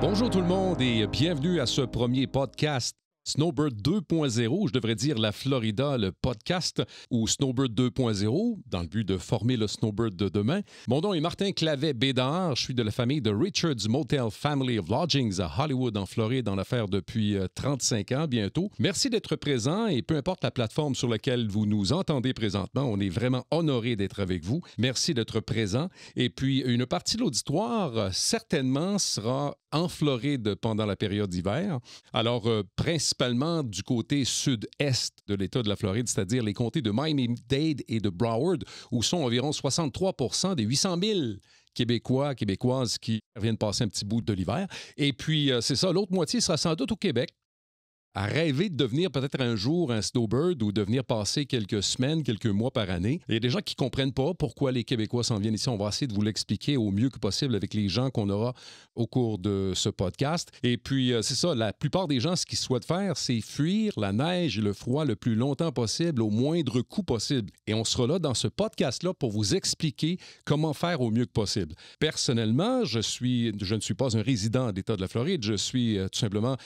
Bonjour tout le monde et bienvenue à ce premier podcast Snowbird 2.0, je devrais dire la Florida, le podcast, ou Snowbird 2.0, dans le but de former le Snowbird de demain. Mon nom est Martin Clavet-Bédard, je suis de la famille de Richard's Motel Family of Lodgings à Hollywood, en Floride, en affaires depuis 35 ans bientôt. Merci d'être présent et peu importe la plateforme sur laquelle vous nous entendez présentement, on est vraiment honoré d'être avec vous. Merci d'être présent. Et puis, une partie de l'auditoire, certainement, sera en Floride pendant la période d'hiver. Alors, principalement du côté sud-est de l'État de la Floride, c'est-à-dire les comtés de Miami-Dade et de Broward, où sont environ 63 % des 800 000 Québécois, Québécoises qui viennent passer un petit bout de l'hiver. Et puis, c'est ça, l'autre moitié sera sans doute au Québec, à rêver de devenir peut-être un jour un snowbird ou de venir passer quelques semaines, quelques mois par année. Il y a des gens qui ne comprennent pas pourquoi les Québécois s'en viennent ici. On va essayer de vous l'expliquer au mieux que possible avec les gens qu'on aura au cours de ce podcast. Et puis, c'est ça, la plupart des gens, ce qu'ils souhaitent faire, c'est fuir la neige et le froid le plus longtemps possible, au moindre coût possible. Et on sera là dans ce podcast-là pour vous expliquer comment faire au mieux que possible. Personnellement, je ne suis pas un résident de l'État de la Floride. Je suis tout simplement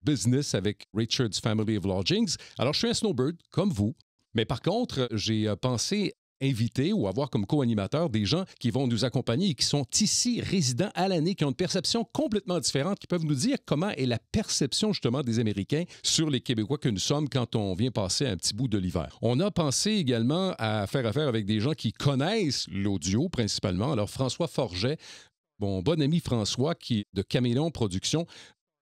business avec Richard's Family of Lodgings. Alors, je suis un snowbird, comme vous, mais par contre, j'ai pensé inviter ou avoir comme co-animateurs des gens qui vont nous accompagner et qui sont ici résidents à l'année, qui ont une perception complètement différente, qui peuvent nous dire comment est la perception justement des Américains sur les Québécois que nous sommes quand on vient passer un petit bout de l'hiver. On a pensé également à faire affaire avec des gens qui connaissent l'audio principalement. Alors, François Forget, mon bon ami François, qui est de Caméléon Productions,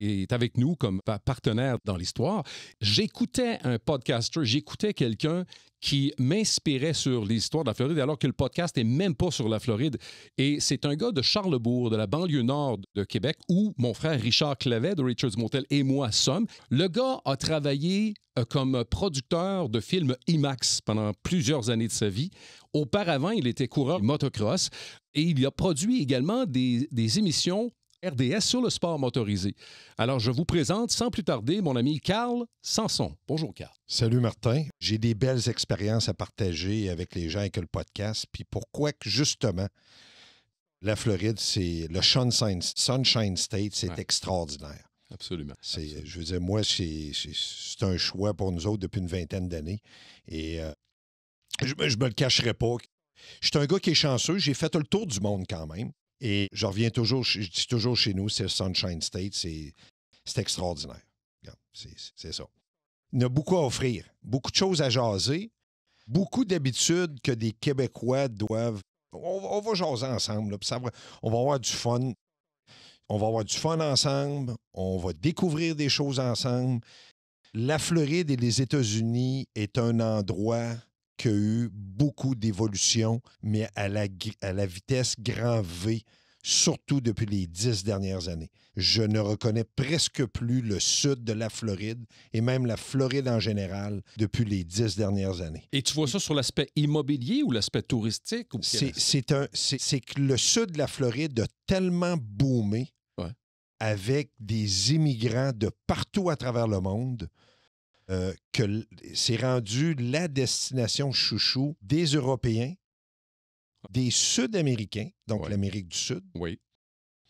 est avec nous comme partenaire dans l'histoire. J'écoutais un podcaster, j'écoutais quelqu'un qui m'inspirait sur l'histoire de la Floride alors que le podcast n'est même pas sur la Floride. Et c'est un gars de Charlesbourg, de la banlieue nord de Québec, où mon frère Richard Clavet de Richard's Motel et moi sommes. Le gars a travaillé comme producteur de films IMAX pendant plusieurs années de sa vie. Auparavant, il était coureur motocross et il a produit également des émissions RDS sur le sport motorisé. Alors, je vous présente sans plus tarder mon ami Carl Sanson. Bonjour, Carl. Salut, Martin. J'ai des belles expériences à partager avec les gens avec le podcast. Puis pourquoi que, justement, la Floride, c'est le Sunshine State, c'est extraordinaire. Absolument. Je veux dire, moi, c'est un choix pour nous autres depuis une vingtaine d'années. Et je me le cacherai pas. Je suis un gars qui est chanceux. J'ai fait le tour du monde quand même. Et je reviens toujours, je dis toujours chez nous, c'est le Sunshine State, c'est extraordinaire. C'est ça. Il y a beaucoup à offrir, beaucoup de choses à jaser, beaucoup d'habitudes que des Québécois doivent... On va jaser ensemble, là, on va avoir du fun. On va avoir du fun ensemble, on va découvrir des choses ensemble. La Floride et les États-Unis est un endroit qui a eu beaucoup d'évolution, mais à la vitesse grand V, surtout depuis les 10 dernières années. Je ne reconnais presque plus le sud de la Floride et même la Floride en général depuis les 10 dernières années. Et tu vois ça sur l'aspect immobilier ou l'aspect touristique? C'est que le sud de la Floride a tellement boomé avec des immigrants de partout à travers le monde que c'est rendu la destination chouchou des Européens, des Sud-Américains, donc l'Amérique du Sud,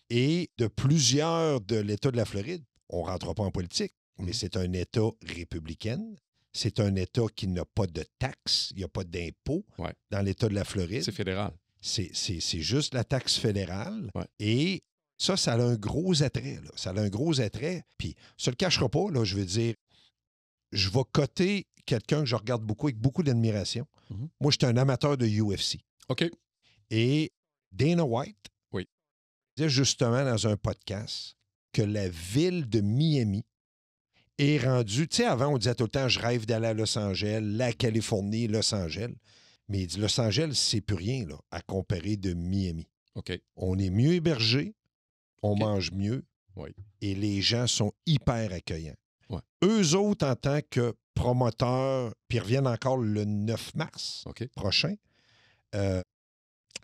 et de plusieurs de l'État de la Floride. On ne rentrera pas en politique, mais c'est un État républicain. C'est un État qui n'a pas de taxes, il n'y a pas d'impôts dans l'État de la Floride. C'est fédéral. C'est juste la taxe fédérale. Et ça a un gros attrait. Là. Ça a un gros attrait. Puis, ça ne le cachera pas, là, je veux dire, je vais coter quelqu'un que je regarde beaucoup avec beaucoup d'admiration. Mm-hmm. Moi, je suis un amateur de UFC. OK. Et Dana White disait justement dans un podcast que la ville de Miami est rendue... Tu sais, avant, on disait tout le temps, je rêve d'aller à Los Angeles, la Californie, Los Angeles. Mais il dit, Los Angeles, c'est plus rien là, à comparer de Miami. OK. On est mieux hébergé, on mange mieux, et les gens sont hyper accueillants. Eux autres, en tant que promoteurs, puis ils reviennent encore le 9 mars prochain,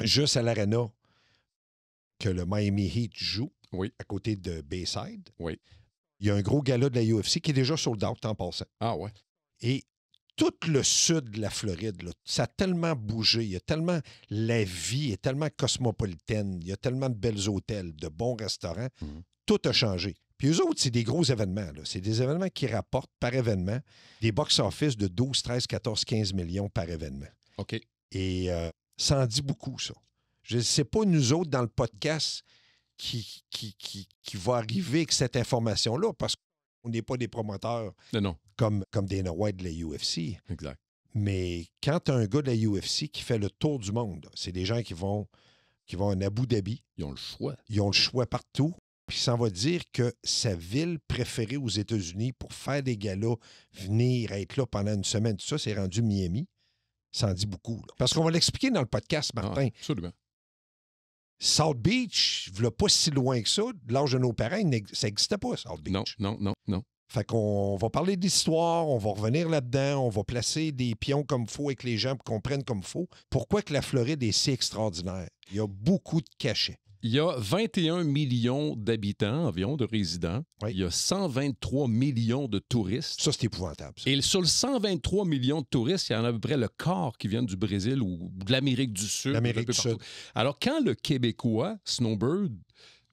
juste à l'Arena que le Miami Heat joue, à côté de Bayside. Il y a un gros gala de la UFC qui est déjà sold out en passant. Ah ouais. Et tout le sud de la Floride, là, ça a tellement bougé. Il y a tellement... La vie est tellement cosmopolitaine. Il y a tellement de belles hôtels, de bons restaurants. Tout a changé. Puis eux autres, c'est des gros événements. Là. C'est des événements qui rapportent par événement des box-office de 12, 13, 14, 15 millions par événement. OK. Et ça en dit beaucoup, ça. C'est pas nous autres dans le podcast qui va arriver avec cette information-là parce qu'on n'est pas des promoteurs Non. comme Dana White de la UFC. Exact. Mais quand tu as un gars de la UFC qui fait le tour du monde, c'est des gens qui vont en Abu Dhabi. Ils ont le choix. Ils ont le choix partout. Puis ça va dire que sa ville préférée aux États-Unis pour faire des galas, venir être là pendant une semaine, tout ça, c'est rendu Miami. Ça en dit beaucoup. Là. Parce qu'on va l'expliquer dans le podcast, Martin. Ah, absolument. South Beach, il pas si loin que ça, de l'âge de nos parents, ça n'existait pas, South Beach. Non. Fait qu'on va parler d'histoire, on va revenir là-dedans, on va placer des pions comme il faut avec les gens pour qu'on comprenne comme il faut. Pourquoi que la Floride est si extraordinaire? Il y a beaucoup de cachets. Il y a 21 millions d'habitants environ, de résidents. Oui. Il y a 123 millions de touristes. Ça, c'est épouvantable. Ça. Et sur le 123 millions de touristes, il y en a à peu près le quart qui viennent du Brésil ou de l'Amérique du Sud. L'Amérique du Sud. Alors, quand le Québécois, Snowbird,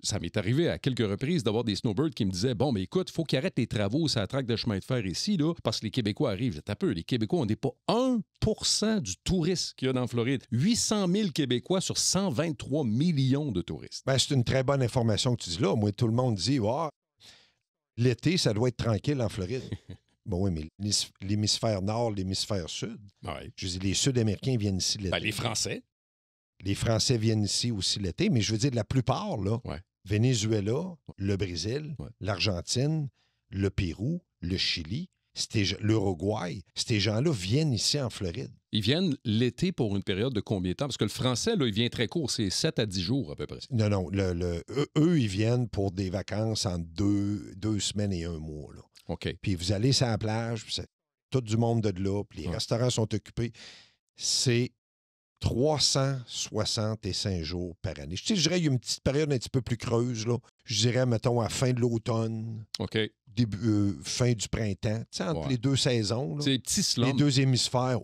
ça m'est arrivé à quelques reprises d'avoir des snowbirds qui me disaient « Bon, mais écoute, il faut qu'ils arrêtent les travaux sur la traque de chemin de fer ici, là, parce que les Québécois arrivent. » T'as peu, les Québécois, on n'est pas 1% du tourisme qu'il y a dans Floride. 800 000 Québécois sur 123 millions de touristes. Ben, c'est une très bonne information que tu dis là. Moi, tout le monde dit l'été, ça doit être tranquille en Floride. Bon, oui, mais l'hémisphère nord, l'hémisphère sud. Ouais. Je dis, les Sud-Américains viennent ici l'été. Ben, les Français. Les Français viennent ici aussi l'été, mais je veux dire, la plupart, là, Venezuela, le Brésil, l'Argentine, le Pérou, le Chili, l'Uruguay, ces gens-là viennent ici en Floride. Ils viennent l'été pour une période de combien de temps? Parce que le français, là, il vient très court, c'est 7 à 10 jours à peu près. Non, eux, ils viennent pour des vacances en 2 semaines et 1 mois. Là. OK. Puis vous allez sur la plage, puis c'est tout du monde de là, puis les restaurants sont occupés. C'est 365 jours par année. Je dirais qu'il y a une petite période un petit peu plus creuse. Là. Je dirais, mettons, à fin de l'automne, fin du printemps, entre les deux saisons. Là, c'est les petits slums. Les deux hémisphères.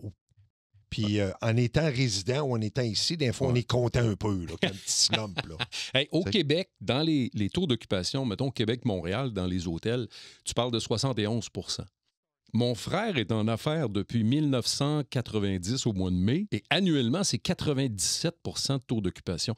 Puis en étant résident ou en étant ici, des fois, on est content un peu, là, comme un petit slump. Là. Hey, au Québec, dans les taux d'occupation, mettons Québec-Montréal, dans les hôtels, tu parles de 71 %. Mon frère est en affaires depuis 1990 au mois de mai et annuellement, c'est 97 % de taux d'occupation.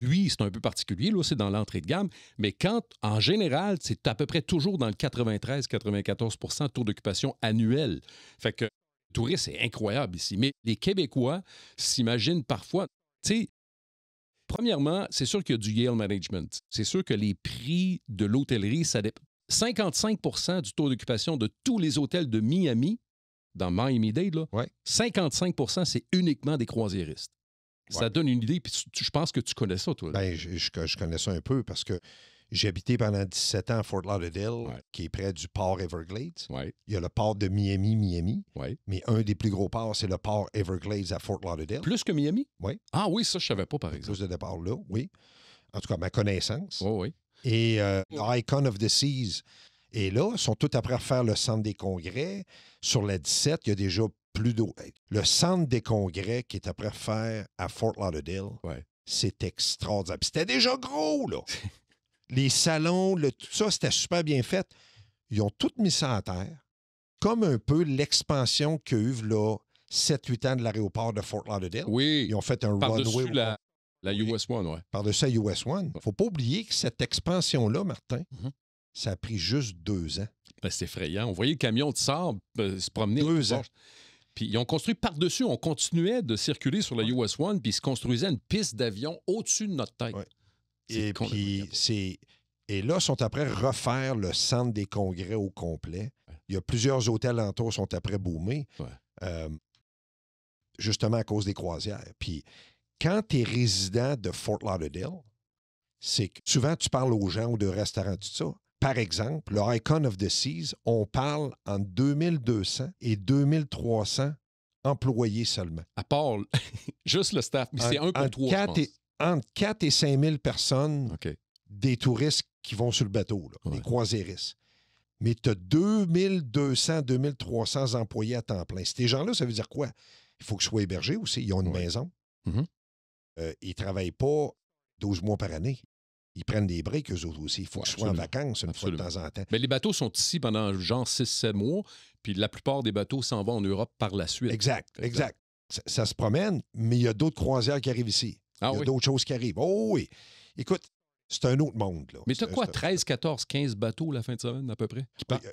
Lui, c'est un peu particulier, là, c'est dans l'entrée de gamme, mais en général, c'est à peu près toujours dans le 93-94 % de taux d'occupation annuel. Fait que le tourisme, c'est incroyable ici. Mais les Québécois s'imaginent parfois, tu sais, premièrement, c'est sûr qu'il y a du Yale Management. C'est sûr que les prix de l'hôtellerie, ça dépend. 55 % du taux d'occupation de tous les hôtels de Miami, dans Miami-Dade, là, 55 % c'est uniquement des croisiéristes. Ça donne une idée, puis je pense que tu connais ça, toi. Bien, je connais ça un peu parce que j'ai habité pendant 17 ans à Fort Lauderdale, qui est près du port Everglades. Il y a le port de Miami, mais un des plus gros ports, c'est le port Everglades à Fort Lauderdale. Plus que Miami? Oui. Ah oui, ça, je ne savais pas, par exemple. Plus de départ là, oui. En tout cas, à ma connaissance. Oui. Et l'Icon of the Seas est là. Ils sont tout après à refaire le centre des congrès. Sur la 17, il y a déjà plus d'eau. Le centre des congrès qui est après à faire à Fort Lauderdale, c'est extraordinaire. Puis c'était déjà gros, là. Les salons, tout ça, c'était super bien fait. Ils ont tout mis ça à terre. Comme un peu l'expansion qu'il y a eu, là, 7-8 ans de l'aéroport de Fort Lauderdale. Oui. Ils ont fait un runway. La US One, oui. Par-dessus la US One. Il ne faut pas oublier que cette expansion-là, Martin, ça a pris juste 2 ans. Ben, c'est effrayant. On voyait le camion de sable se promener. 2 ans. Puis ils ont construit par-dessus. On continuait de circuler sur la US One, puis ils se construisaient une piste d'avion au-dessus de notre tête. Ouais. Et là, ils sont après refaire le centre des congrès au complet. Il y a plusieurs hôtels alentours qui sont après boomés, justement à cause des croisières. Puis quand tu es résident de Fort Lauderdale, c'est que souvent tu parles aux gens ou de restaurants, tout ça. Par exemple, le Icon of the Seas, on parle entre 2200 et 2300 employés seulement. À part juste le staff, mais c'est un pour trois, je pense. Entre 4 et 5 000 personnes, des touristes qui vont sur le bateau, là, des croisiéristes. Mais tu as 2200, 2300 employés à temps plein. Ces gens-là, ça veut dire quoi? Il faut qu'ils soient hébergés aussi. Ils ont une maison. Ils ne travaillent pas 12 mois par année. Ils prennent des breaks, eux autres aussi. Il faut qu'ils soient en vacances une fois de temps en temps. Mais les bateaux sont ici pendant genre 6-7 mois, puis la plupart des bateaux s'en vont en Europe par la suite. Exact. Ça se promène, mais il y a d'autres croisières qui arrivent ici. Il y a d'autres choses qui arrivent. Oh oui. Écoute, c'est un autre monde. Là. Mais tu as quoi, 13, 14, 15 bateaux la fin de semaine, à peu près, qui partent?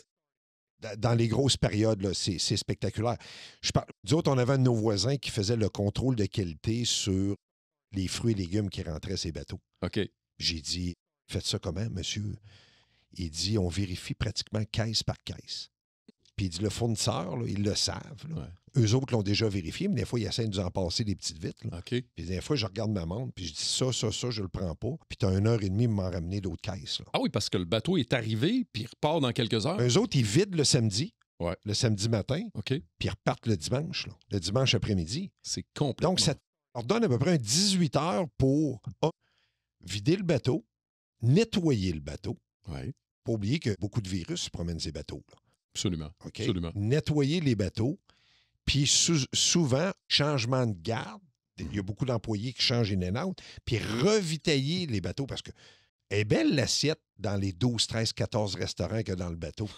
Dans les grosses périodes, là, c'est spectaculaire. Nous autres, on avait un de nos voisins qui faisait le contrôle de qualité sur les fruits et légumes qui rentraient à ces bateaux. OK. J'ai dit, faites ça comment, monsieur? Il dit, on vérifie pratiquement caisse par caisse. Puis il dit, le fournisseur, là, ils le savent. Là. Ouais. Eux autres l'ont déjà vérifié, mais des fois, ils essaient de nous en passer des petites vitres. Là. OK. Puis des fois, je regarde ma montre, puis je dis ça, je le prends pas. Puis tu as 1h30 de m'en ramener d'autres caisses. Là. Ah oui, parce que le bateau est arrivé, puis il repart dans quelques heures. Eux autres, ils vident le samedi. Ouais. Le samedi matin, OK. Puis ils repartent le dimanche, là, le dimanche après-midi. C'est complètement... Donc, ça leur donne à peu près un 18 heures pour vider le bateau, nettoyer le bateau. Ouais. Pas oublier que beaucoup de virus se promènent ces bateaux. Là. Absolument. Okay? Absolument. Nettoyer les bateaux, puis souvent, changement de garde. Il y a beaucoup d'employés qui changent in and out, puis revitailler les bateaux parce que est belle l'assiette dans les 12, 13, 14 restaurants qu'il y a dans le bateau.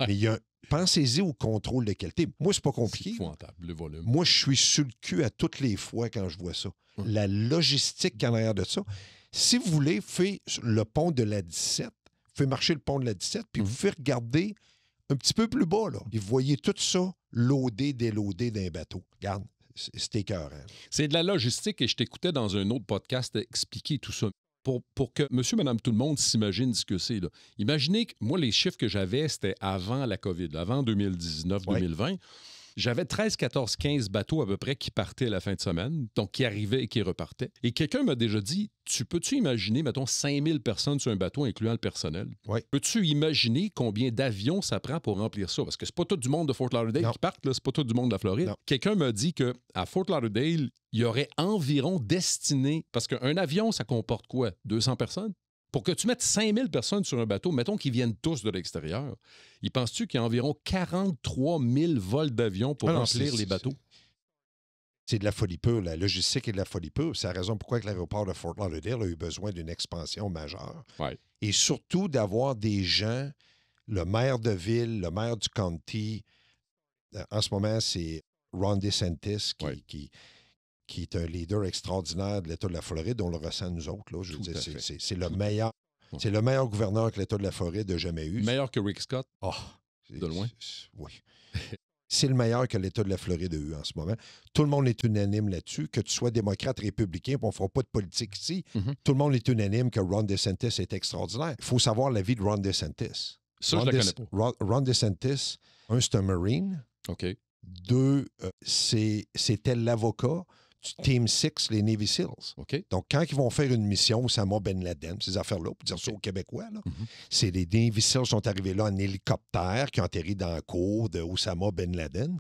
Mais il y a pensez-y au contrôle de qualité. Moi, c'est pas compliqué. C'est épouvantable, le volume. Moi, je suis sur le cul à toutes les fois quand je vois ça. La logistique qu'il y a en arrière de ça. Si vous voulez, faites le pont de la 17, faites marcher le pont de la 17, puis vous faites regarder un petit peu plus bas, là. Et vous voyez tout ça loadé, déloadé d'un bateau. Regarde, c'est écœurant. C'est de la logistique et je t'écoutais dans un autre podcast expliquer tout ça. Pour que monsieur, madame, tout le monde s'imagine ce que c'est. Là. Imaginez que moi, les chiffres que j'avais, c'était avant la COVID, avant 2019-2020. Ouais. J'avais 13, 14, 15 bateaux à peu près qui partaient à la fin de semaine, donc qui arrivaient et qui repartaient. Et quelqu'un m'a déjà dit, peux-tu imaginer, mettons, 5000 personnes sur un bateau, incluant le personnel? Oui. Peux-tu imaginer combien d'avions ça prend pour remplir ça? Parce que c'est pas tout du monde de Fort Lauderdale qui partent, là, c'est pas tout du monde de la Floride. Non. Quelqu'un m'a dit qu'à Fort Lauderdale, il y aurait environ destiné... Parce qu'un avion, ça comporte quoi? 200 personnes? Pour que tu mettes 5000 personnes sur un bateau, mettons qu'ils viennent tous de l'extérieur, y penses-tu qu'il y a environ 43 000 vols d'avion pour remplir les bateaux? C'est de la folie pure. La logistique est de la folie pure. C'est la raison pourquoi l'aéroport de Fort Lauderdale a eu besoin d'une expansion majeure. Ouais. Et surtout d'avoir des gens, le maire de ville, le maire du county. En ce moment, c'est Ron DeSantis qui est un leader extraordinaire de l'État de la Floride. On le ressent nous autres. Là. Je veux dire, c'est le meilleur. Ouais. C'est le meilleur gouverneur que l'État de la Floride a jamais eu. Meilleur que Rick Scott? Oh, de loin? Oui. C'est le meilleur que l'État de la Floride a eu en ce moment. Tout le monde est unanime là-dessus. Que tu sois démocrate, républicain, on ne fera pas de politique ici. Tout le monde est unanime que Ron DeSantis est extraordinaire. Il faut savoir la vie de Ron DeSantis. Ça, je ne la connais pas. Ron DeSantis, c'est un Marine. OK. 2, c'était l'avocat du Team 6, les Navy SEALs. Okay. Donc, quand ils vont faire une mission Osama Ben Laden, ces affaires-là, pour dire ça aux Québécois, là, c'est les Navy SEALs sont arrivés là en hélicoptère qui ont atterri dans la cour de Osama Ben Laden.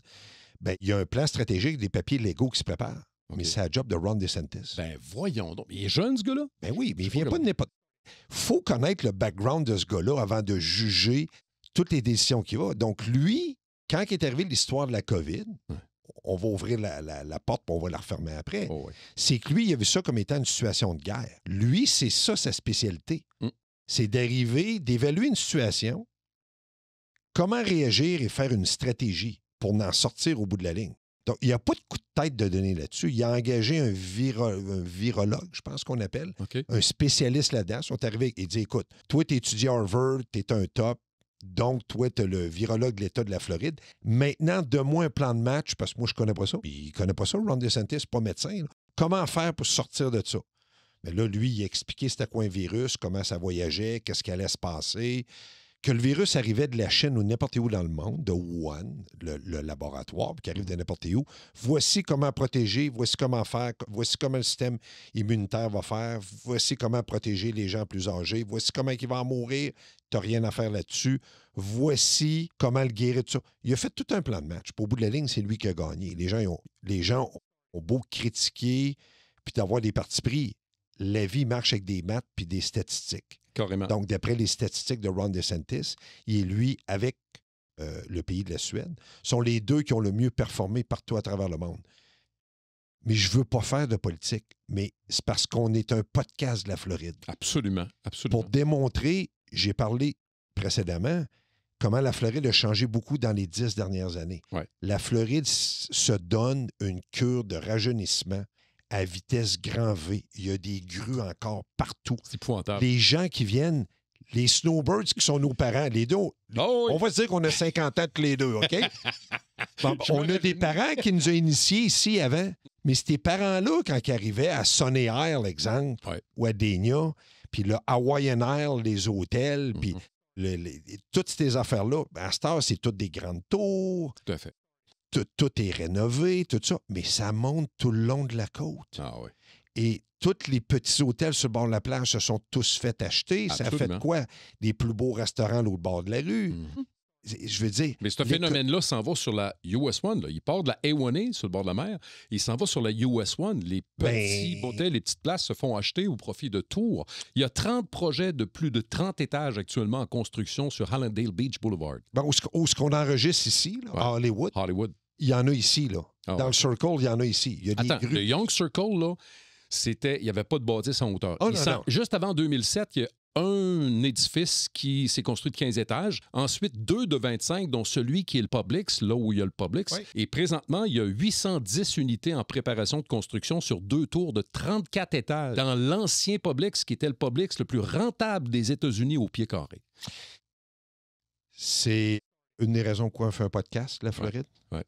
Bien, il y a un plan stratégique, des papiers légaux qui se préparent. Okay. Mais c'est la job de Ron DeSantis. Ben, voyons donc. Il est jeune, ce gars-là? Ben oui, mais il vient pas de n'importe... Il faut connaître le background de ce gars-là avant de juger toutes les décisions qu'il a. Donc, lui, quand est arrivée l'histoire de la COVID... On va ouvrir la porte puis on va la refermer après. Oh oui. C'est que lui, il a vu ça comme étant une situation de guerre. Lui, c'est ça sa spécialité. C'est d'arriver, d'évaluer une situation, comment réagir et faire une stratégie pour en sortir au bout de la ligne. Donc, il n'y a pas de coup de tête de donner là-dessus. Il a engagé un virologue, je pense qu'on appelle, un spécialiste là-dedans. Ils sont arrivés et dit, écoute, toi, tu étudies à Harvard, tu es un top. Donc, toi, tu es le virologue de l'État de la Floride. Maintenant, donne-moi un plan de match, parce que moi, je ne connais pas ça. Puis, il ne connaît pas ça, Ron DeSantis, pas médecin. Là. Comment faire pour sortir de ça? Mais là, lui, il a expliqué c'était quoi un virus, comment ça voyageait, qu'est-ce qui allait se passer. Que le virus arrivait de la Chine ou n'importe où dans le monde, de Wuhan, le laboratoire, qui arrive de n'importe où. Voici comment protéger, voici comment faire, voici comment le système immunitaire va faire, voici comment protéger les gens plus âgés, voici comment ils vont en mourir, tu n'as rien à faire là-dessus, voici comment le guérir, tout ça. Il a fait tout un plan de match. Puis au bout de la ligne, c'est lui qui a gagné. Les gens ont beau critiquer puis d'avoir des partis pris. La vie marche avec des maths puis des statistiques. Carrément. Donc, d'après les statistiques de Ron DeSantis, il et lui, avec le pays de la Suède, sont les deux qui ont le mieux performé partout à travers le monde. Mais je veux pas faire de politique. Mais c'est parce qu'on est un podcast de la Floride. Absolument, absolument. Pour démontrer, j'ai parlé précédemment, comment la Floride a changé beaucoup dans les 10 dernières années. Ouais. La Floride se donne une cure de rajeunissement à vitesse grand V. Il y a des grues encore partout. C'est épouvantable. Les gens qui viennent, les snowbirds qui sont nos parents, les deux, Oh oui. on va se dire qu'on a 50 ans tous les deux, OK? Bon, on a des parents qui nous ont initiés ici avant, mais ces parents-là, quand ils arrivaient à Sunny Isle, exemple, Ouais. ou à Dania, puis le Hawaiian Isle, les hôtels, puis toutes ces affaires-là, à cette heure, c'est toutes des grandes tours. Tout à fait. Tout est rénové, tout ça, mais ça monte tout le long de la côte. Ah oui. Et tous les petits hôtels sur le bord de la plage se sont tous fait acheter. Ça a Absolument. fait quoi? Des plus beaux restaurants à l'autre bord de la rue. Je veux dire... Mais ce phénomène-là s'en va sur la US 1. Là. Il part de la A1A sur le bord de la mer. Il s'en va sur la US 1. Les petits hôtels, les petites places se font acheter au profit de tours. Il y a 30 projets de plus de 30 étages actuellement en construction sur Hallandale Beach Boulevard. Bon, où est-ce qu'on enregistre ici, là, à Hollywood? Hollywood. Il y en a ici, là. Ah, Dans le Circle, il y en a ici. Il y a des Attends, grues. le Young Circle, là, il n'y avait pas de bâtisse en hauteur. Oh, non. Juste avant 2007, il y a un édifice qui s'est construit de 15 étages. Ensuite, 2 de 25, dont celui qui est le Publix, là où il y a le Publix. Oui. Et présentement, il y a 810 unités en préparation de construction sur 2 tours de 34 étages dans l'ancien Publix, qui était le Publix le plus rentable des États-Unis au pied carré. C'est une des raisons pourquoi on fait un podcast, la Floride. Ouais.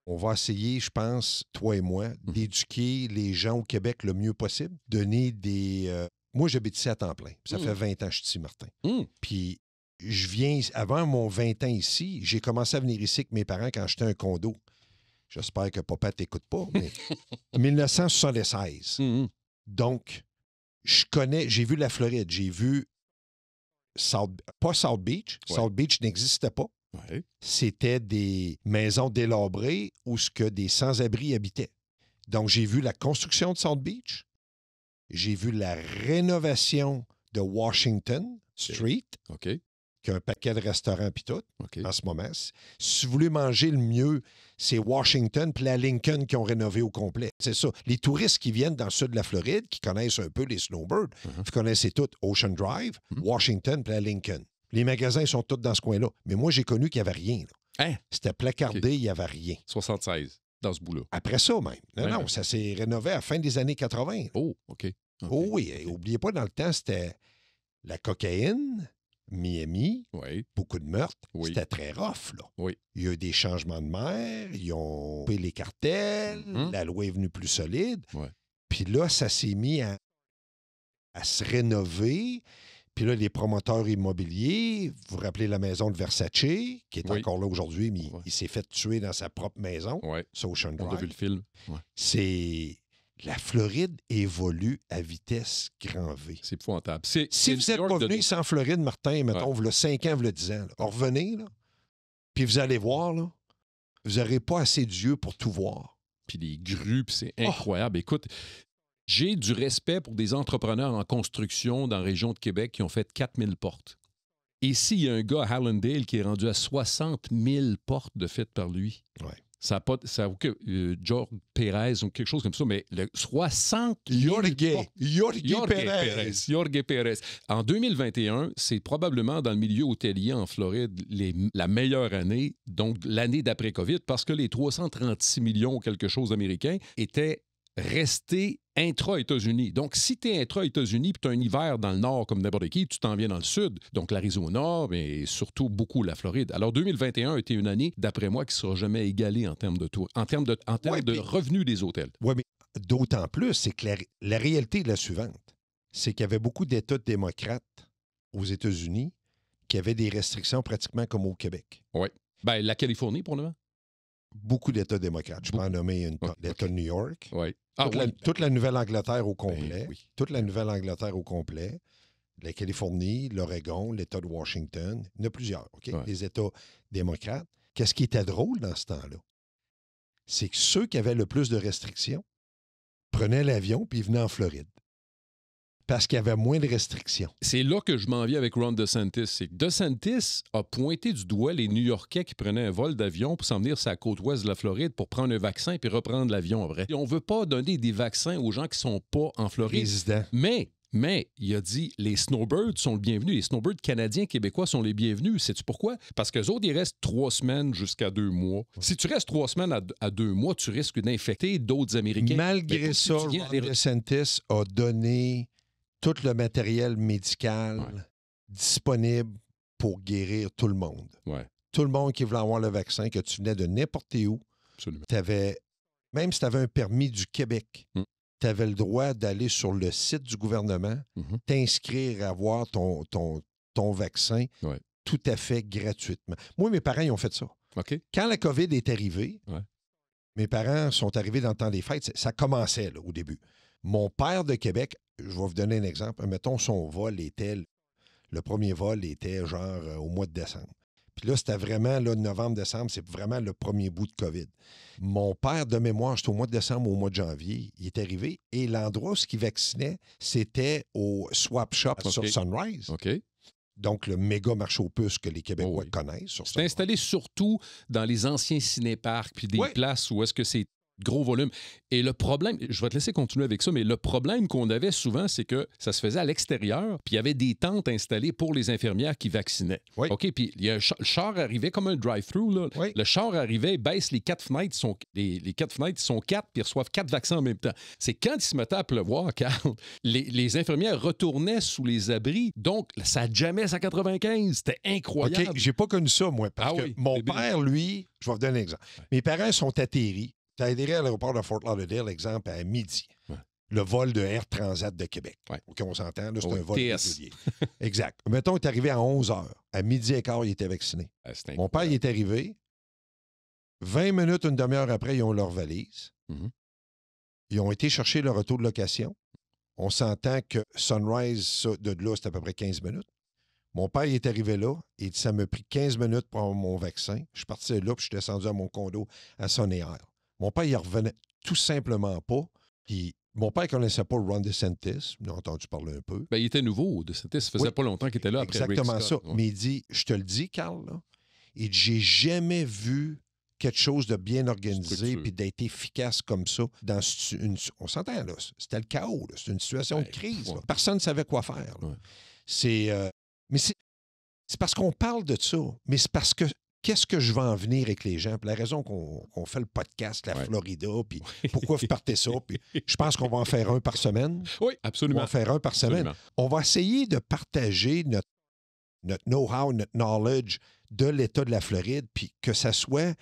On va essayer, je pense, toi et moi, d'éduquer les gens au Québec le mieux possible. Donner des... Moi, j'habite ici à temps plein. Ça fait 20 ans que je suis ici, Martin. Puis, je viens... Avant mon 20 ans ici, j'ai commencé à venir ici avec mes parents quand j'étais un condo. J'espère que papa t'écoute pas, mais... 1976. Donc, j'ai vu la Floride. J'ai vu... pas South Beach. Ouais. South Beach n'existait pas. Ouais. C'était des maisons délabrées où ce que des sans-abri habitaient. Donc, j'ai vu la construction de South Beach. J'ai vu la rénovation de Washington Street, qui a un paquet de restaurants puis tout, en ce moment. Si vous voulez manger le mieux, c'est Washington puis la Lincoln qui ont rénové au complet. C'est ça. Les touristes qui viennent dans le sud de la Floride, qui connaissent un peu les snowbirds, vous connaissez tous Ocean Drive, Washington puis la Lincoln. Les magasins sont tous dans ce coin-là. Mais moi, j'ai connu qu'il n'y avait rien. Là. Hein? C'était placardé, il n'y avait rien. 76, dans ce bout-là. Après ça, même. Non, ça s'est rénové à la fin des années 80. Oh, OK. Oh oui, n'oubliez pas, dans le temps, c'était la cocaïne, Miami, beaucoup de meurtres. C'était très rough, là. Il y a eu des changements de mer, ils ont payé les cartels, la loi est venue plus solide. Puis là, ça s'est mis à se rénover. Puis là, les promoteurs immobiliers, vous vous rappelez la maison de Versace, qui est encore là aujourd'hui, mais il s'est fait tuer dans sa propre maison, sur Ocean Drive. On a vu le film. C'est... La Floride évolue à vitesse grand V. C'est épouvantable. Si vous n'êtes pas venu ici en Floride, Martin, mettons, vous 5 ans, vous 10 ans, là, revenez, là, puis vous allez voir, là, vous n'aurez pas assez d'yeux pour tout voir. Puis les grues, puis c'est incroyable. Écoute, j'ai du respect pour des entrepreneurs en construction dans la région de Québec qui ont fait 4000 portes. Et ici, il y a un gars à Hallandale qui est rendu à 60 000 portes de faites par lui. Ça n'a pas... George Pérez ou quelque chose comme ça, mais 60 000 Jorge Pérez. En 2021, c'est probablement dans le milieu hôtelier en Floride la meilleure année, donc l'année d'après COVID, parce que les 336 millions ou quelque chose d'américains étaient restés intra-États-Unis. Donc, si tu es intra-États-Unis puis tu as un hiver dans le nord comme n'importe qui, tu t'en viens dans le sud, donc l'Arizona, mais surtout beaucoup la Floride. Alors, 2021 a été une année, d'après moi, qui ne sera jamais égalée en termes de tours, en termes de revenus des hôtels. Oui, mais d'autant plus, c'est que la réalité est la suivante. C'est qu'il y avait beaucoup d'États démocrates aux États-Unis qui avaient des restrictions pratiquement comme au Québec. Oui. Bien, la Californie, pour le moment. Beaucoup d'États démocrates. Je peux en nommer l'État de New York. Oui. Toute la Nouvelle-Angleterre au complet. Toute la Nouvelle-Angleterre au complet. La Californie, l'Oregon, l'État de Washington. Il y en a plusieurs, OK? Les États démocrates. Qu'est-ce qui était drôle dans ce temps-là? C'est que ceux qui avaient le plus de restrictions prenaient l'avion puis venaient en Floride. Parce qu'il y avait moins de restrictions. C'est là que je m'en viens avec Ron DeSantis. C'est que DeSantis a pointé du doigt les New-Yorkais qui prenaient un vol d'avion pour s'en venir sur la côte ouest de la Floride pour prendre un vaccin puis reprendre l'avion après. Et on ne veut pas donner des vaccins aux gens qui ne sont pas en Floride. Résidents. Mais, il a dit, les snowbirds sont le bienvenu. Les snowbirds canadiens, québécois sont les bienvenus. Sais-tu pourquoi? Parce qu'eux autres, ils restent 3 semaines jusqu'à 2 mois. Si tu restes 3 semaines à 2 mois, tu risques d'infecter d'autres Américains. Malgré ça, Ron DeSantis a donné tout le matériel médical disponible pour guérir tout le monde. Ouais. Tout le monde qui voulait avoir le vaccin, que tu venais de n'importe où. Absolument. Même si tu avais un permis du Québec, tu avais le droit d'aller sur le site du gouvernement, t'inscrire à avoir ton vaccin tout à fait gratuitement. Moi, mes parents, ils ont fait ça. Okay. Quand la COVID est arrivée, mes parents sont arrivés dans le temps des fêtes. Ça commençait là, au début. Mon père de Québec, je vais vous donner un exemple. Mettons, son vol était... Le premier vol était genre au mois de décembre. Puis là, c'était vraiment, là, novembre-décembre, c'est vraiment le premier bout de COVID. Mon père, de mémoire, c'était au mois de décembre ou au mois de janvier, il est arrivé et l'endroit où il vaccinait, c'était au Swap Shop sur Sunrise. OK. Donc, le méga marché aux puces que les Québécois connaissent. C'est installé surtout dans les anciens cinéparcs puis des places où est-ce que c'est gros volume. Et le problème, je vais te laisser continuer avec ça, mais le problème qu'on avait souvent, c'est que ça se faisait à l'extérieur, puis il y avait des tentes installées pour les infirmières qui vaccinaient. Oui. OK, puis le char arrivait comme un drive-thru, là. Oui. Le char arrivait, baisse les 4 fenêtres, les 4 fenêtres sont 4, puis ils reçoivent 4 vaccins en même temps. C'est quand il se mettait à pleuvoir, Carl, les infirmières retournaient sous les abris, donc ça jamais à 95. C'était incroyable. OK, j'ai pas connu ça, moi, parce que mon père, lui, je vais vous donner un exemple. Mes parents sont atterris. Tu as atterri à l'aéroport de Fort Lauderdale, exemple, à midi. Ouais. Le vol de Air Transat de Québec. Ouais. OK, on s'entend, là, c'est un vol régulier. Exact. Mettons, il est arrivé à 11 h. À midi et quart, il était vacciné. Mon père, il est arrivé. 20 minutes, une demi-heure après, ils ont leur valise. Ils ont été chercher leur auto de location. On s'entend que Sunrise, ça, de là, c'est à peu près 15 minutes. Mon père, il est arrivé là. Et il dit, ça m'a pris 15 minutes pour avoir mon vaccin. Je suis parti là, puis je suis descendu à mon condo à Sonny Isle. Mon père, il revenait tout simplement pas. Puis mon père ne connaissait pas Ron DeSantis. Il a entendu parler un peu. Bien, il était nouveau. DeSantis, ça faisait pas longtemps qu'il était là après exactement Rick Scott. Ça. Mais il dit, je te le dis, Carl, là, il dit, j'ai jamais vu quelque chose de bien organisé puis d'être efficace comme ça. On s'entend, là. C'était le chaos. Là. C'est une situation de crise. Ouais. Personne ne savait quoi faire. Ouais. Mais c'est parce qu'on parle de ça. Mais c'est parce que qu'est-ce que je vais en venir avec les gens? Puis la raison qu'on fait le podcast, la Florida, puis pourquoi vous partez ça? Puis je pense qu'on va en faire un par semaine. Oui, absolument. On va en faire un par semaine. Absolument. On va essayer de partager notre know-how, notre knowledge de l'État de la Floride, puis que ça soit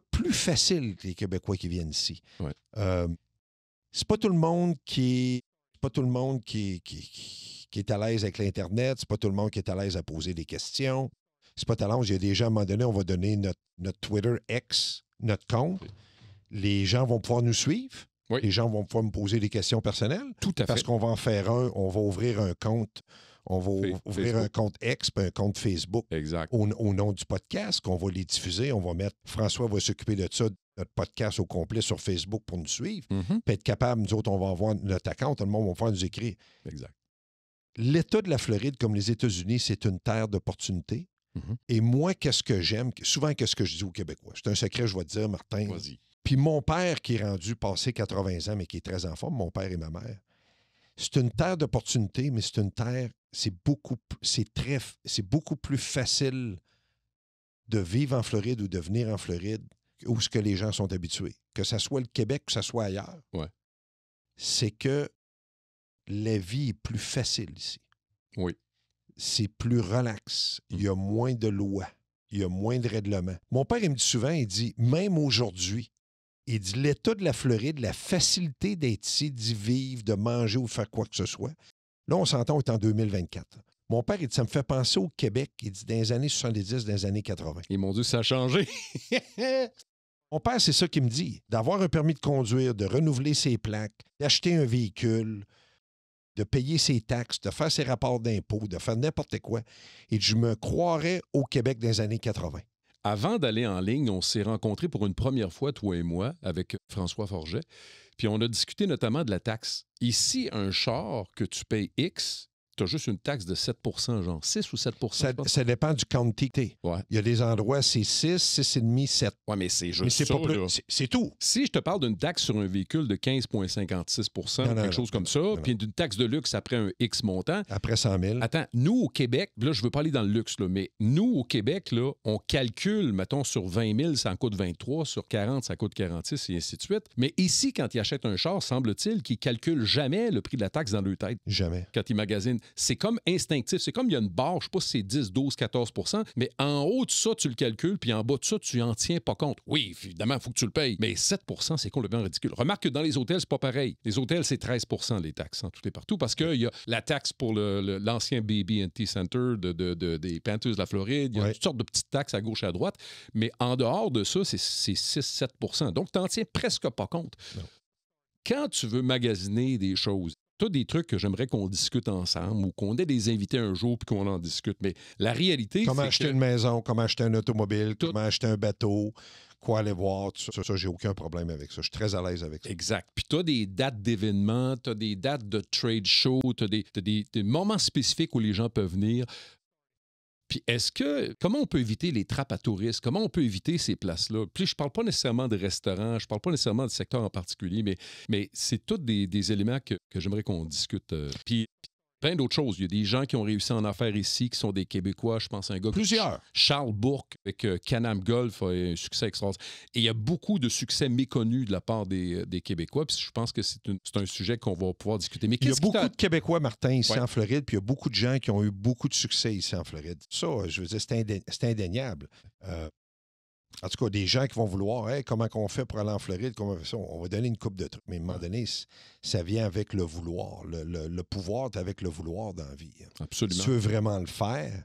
plus facile que les Québécois qui viennent ici. Ouais. C'est pas tout le monde qui est à l'aise avec l'Internet, c'est pas tout le monde qui est à l'aise à poser des questions. C'est pas talent. Il y a des gens, à un moment donné, on va donner notre Twitter X, notre compte. Oui. Les gens vont pouvoir nous suivre. Oui. Les gens vont pouvoir me poser des questions personnelles. Tout à fait. Parce qu'on va en faire on va ouvrir un compte. On va ouvrir un compte X puis un compte Facebook au nom du podcast, qu'on va les diffuser. On va mettre... François va s'occuper de ça, notre podcast au complet sur Facebook pour nous suivre. Puis être capable, nous autres, on va avoir notre account. Tout le monde va pouvoir nous écrire. Exact. L'État de la Floride, comme les États-Unis, c'est une terre d'opportunités. Et moi, qu'est-ce que j'aime? Souvent, qu'est-ce que je dis aux Québécois? C'est un secret, je vais te dire, Martin. Vas-y. Puis mon père, qui est rendu passé 80 ans, mais qui est très en forme, mon père et ma mère, c'est une terre d'opportunités, mais c'est une terre, c'est beaucoup plus facile de vivre en Floride ou de venir en Floride où ce que les gens sont habitués. Que ce soit le Québec, que ce soit ailleurs. Ouais. C'est que la vie est plus facile ici. Oui. C'est plus relax. Il y a moins de lois. Il y a moins de règlements. Mon père, il me dit souvent, il dit, même aujourd'hui, il dit, l'État de la Floride, la facilité d'être ici, d'y vivre, de manger ou de faire quoi que ce soit. Là, on s'entend, on est en 2024. Mon père, il dit, ça me fait penser au Québec, il dit, dans les années 70, dans les années 80. Et mon Dieu, ça a changé. Mon père, c'est ça qu'il me dit. D'avoir un permis de conduire, de renouveler ses plaques, d'acheter un véhicule, de payer ses taxes, de faire ses rapports d'impôts, de faire n'importe quoi. Et je me croirais au Québec dans les années 80. Avant d'aller en ligne, on s'est rencontrés pour une première fois, toi et moi, avec François Forget. Puis on a discuté notamment de la taxe. Ici, un char que tu payes X, tu as juste une taxe de 7 genre 6 ou 7 Ça dépend du county que t'es. Ouais. Il y a des endroits, c'est 6, 6,5, 7. Oui, mais c'est juste Mais c'est ça, pas plus. là. C'est tout. Si je te parle d'une taxe sur un véhicule de 15,56 quelque chose comme ça, puis d'une taxe de luxe après un X montant. Après 100 000. Attends, nous au Québec, là, je veux pas aller dans le luxe, là, mais nous au Québec, là, on calcule, mettons, sur 20 000, ça en coûte 23, sur 40, ça coûte 46, et ainsi de suite. Mais ici, quand ils achètent un char, semble-t-il qu'ils calculent jamais le prix de la taxe dans leur tête. Jamais. Quand ils magasinent. C'est comme instinctif. C'est comme il y a une barre, je sais pas si c'est 10, 12, 14 mais en haut de ça, tu le calcules, puis en bas de ça, tu en tiens pas compte. Oui, évidemment, il faut que tu le payes. Mais 7 c'est complètement ridicule. Remarque que dans les hôtels, c'est pas pareil. Les hôtels, c'est 13 les taxes, en tout et partout, parce qu'il y a la taxe pour l'ancien BB&T Center des Panthers de la Floride. Il y a toutes sortes de petites taxes à gauche et à droite. Mais en dehors de ça, c'est 6-7 Donc, tu n'en tiens presque pas compte. Non. Quand tu veux magasiner des choses, tu as des trucs que j'aimerais qu'on discute ensemble ou qu'on ait des invités un jour puis qu'on en discute. Mais la réalité, comment c'est acheter que... une maison, comment acheter un automobile, comment acheter un bateau, quoi aller voir, tout ça, j'ai aucun problème avec ça. Je suis très à l'aise avec ça. Exact. Puis tu as des dates d'événements, tu as des dates de trade show, tu as des moments spécifiques où les gens peuvent venir. Puis comment on peut éviter les trappes à touristes? Comment on peut éviter ces places-là? Puis je parle pas nécessairement de restaurants, je parle pas nécessairement de secteur en particulier, mais c'est tous des éléments que j'aimerais qu'on discute. Puis plein d'autres choses. Il y a des gens qui ont réussi en affaires ici, qui sont des Québécois. Je pense à un gars... Plusieurs. Charles Bourque, avec Can-Am Golf, a un succès extraordinaire. Et il y a beaucoup de succès méconnus de la part des Québécois. Puis je pense que c'est un sujet qu'on va pouvoir discuter. Mais il y a beaucoup de Québécois, Martin, ici en Floride, puis il y a beaucoup de gens qui ont eu beaucoup de succès ici en Floride. Ça, je veux dire, c'est indéniable. En tout cas, des gens qui vont vouloir, hey, comment on fait pour aller en Floride, comment on fait ça? On va donner une coupe de trucs. Mais à un moment donné, ça vient avec le vouloir. Le pouvoir, c'est avec le vouloir dans la vie. Absolument. Si tu veux vraiment le faire,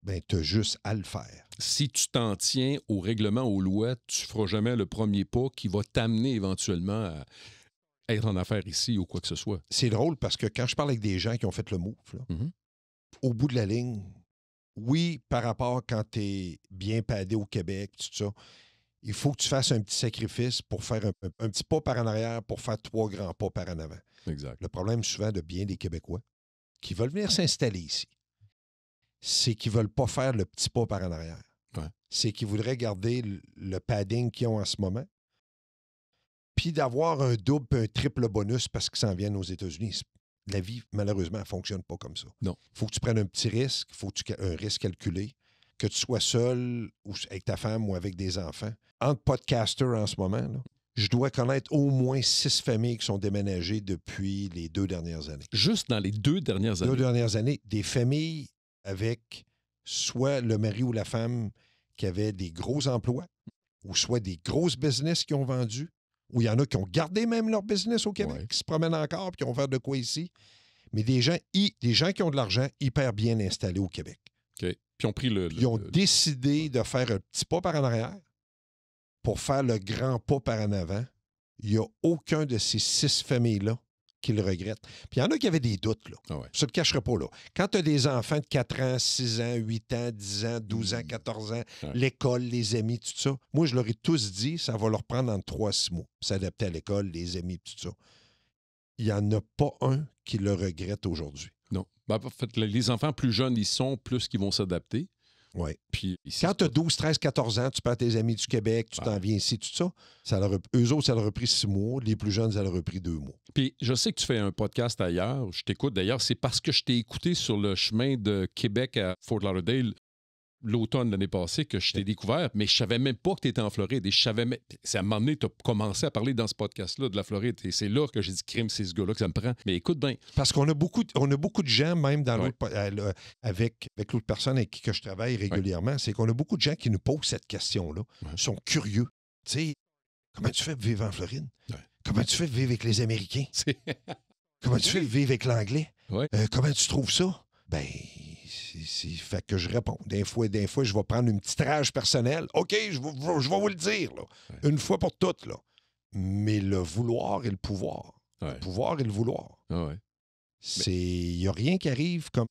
ben, tu as juste à le faire. Si tu t'en tiens aux règlements, aux lois, tu ne feras jamais le premier pas qui va t'amener éventuellement à être en affaires ici ou quoi que ce soit. C'est drôle parce que quand je parle avec des gens qui ont fait le move, là, au bout de la ligne, oui, par rapport quand tu es bien padé au Québec, tout ça, il faut que tu fasses un petit sacrifice pour faire un petit pas par en arrière pour faire 3 grands pas par en avant. Exact. Le problème souvent de bien des Québécois qui veulent venir s'installer ici, c'est qu'ils ne veulent pas faire le petit pas par en arrière. Ouais. C'est qu'ils voudraient garder le padding qu'ils ont en ce moment, puis d'avoir un double et un triple bonus parce qu'ils s'en viennent aux États-Unis. La vie, malheureusement, elle ne fonctionne pas comme ça. Non. Il faut que tu prennes un petit risque, il faut que un risque calculé, que tu sois seul ou avec ta femme ou avec des enfants. Entre podcasters en ce moment, là, je dois connaître au moins 6 familles qui sont déménagées depuis les 2 dernières années. Juste dans les 2 dernières années? 2 dernières années, des familles avec soit le mari ou la femme qui avaient des gros emplois ou soit des grosses business qui ont vendu, ou il y en a qui ont gardé même leur business au Québec, qui se promènent encore et qui ont fait de quoi ici. Mais des gens qui ont de l'argent hyper bien installés au Québec. OK. Puis ils ont décidé de faire un petit pas par en arrière pour faire le grand pas par en avant. Il n'y a aucun de ces 6 familles-là qui le regrettent. Puis il y en a qui avaient des doutes, là. Ah ouais. Je ne te cacherai pas, là. Quand tu as des enfants de 4 ans, 6 ans, 8 ans, 10 ans, 12 ans, 14 ans, l'école, les amis, tout ça, moi, je leur ai tous dit, ça va leur prendre entre 3 et 6 mois. S'adapter à l'école, les amis, tout ça. Il n'y en a pas un qui le regrette aujourd'hui. Non. Ben, en fait, les enfants plus jeunes, ils sont plus qu'ils vont s'adapter. Oui. Puis quand tu as 12, 13, 14 ans, tu perds tes amis du Québec, tu t'en viens ici, tout ça, eux autres, ça leur a pris 6 mois. Les plus jeunes, ça leur a pris 2 mois. Puis je sais que tu fais un podcast ailleurs. Je t'écoute. D'ailleurs, c'est parce que je t'ai écouté sur le chemin de Québec à Fort Lauderdale l'automne de l'année passée que je t'ai découvert, mais je savais même pas que tu étais en Floride. Et je savais même... C'est à un moment donné, tu as commencé à parler dans ce podcast-là de la Floride. Et c'est là que j'ai dit, crime, c'est ce gars-là que ça me prend. Mais écoute bien. Parce qu'on a beaucoup de gens, même dans avec l'autre personne avec qui que je travaille régulièrement, c'est qu'on a beaucoup de gens qui nous posent cette question-là. Ils sont curieux. Tu sais, comment tu fais pour vivre en Floride? Comment tu fais pour vivre avec les Américains? Comment tu fais pour vivre avec l'anglais? Comment tu trouves ça? Ben... fait que je réponds. Des fois, je vais prendre une petite rage personnelle. OK, je vais vous le dire, là. Une fois pour toutes, là. Mais le vouloir et le pouvoir. Le pouvoir et le vouloir. Il n'y a rien qui arrive comme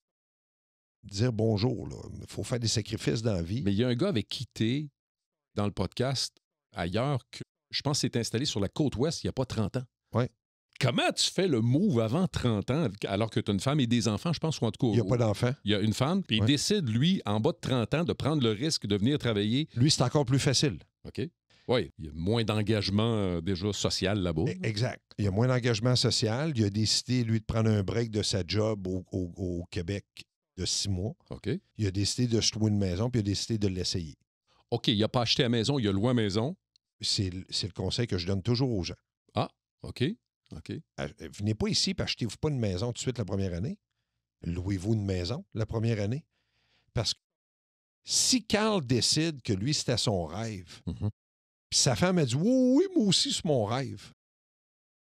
dire bonjour, là. Il faut faire des sacrifices dans la vie. Mais il y a un gars avec qui t'es dans le podcast ailleurs que je pense que s'est installé sur la côte ouest il n'y a pas 30 ans. Oui. Comment tu fais le move avant 30 ans, alors que tu as une femme et des enfants, je pense, ou en tout cas... Il n'y a pas d'enfant. Il y a une femme, puis il décide, lui, en bas de 30 ans, de prendre le risque de venir travailler. Lui, c'est encore plus facile. OK. Oui, il y a moins d'engagement déjà social là-bas. Exact. Il y a moins d'engagement social. Il a décidé, lui, de prendre un break de sa job au Québec de 6 mois. OK. Il a décidé de se louer une maison, puis il a décidé de l'essayer. OK, il n'a pas acheté la maison, il a loué la maison. C'est le conseil que je donne toujours aux gens. Ah, OK. OK. Venez pas ici et achetez-vous pas une maison tout de suite la première année. Louez-vous une maison la première année. Parce que si Carl décide que lui, c'était son rêve, puis sa femme a dit oui, moi aussi, c'est mon rêve.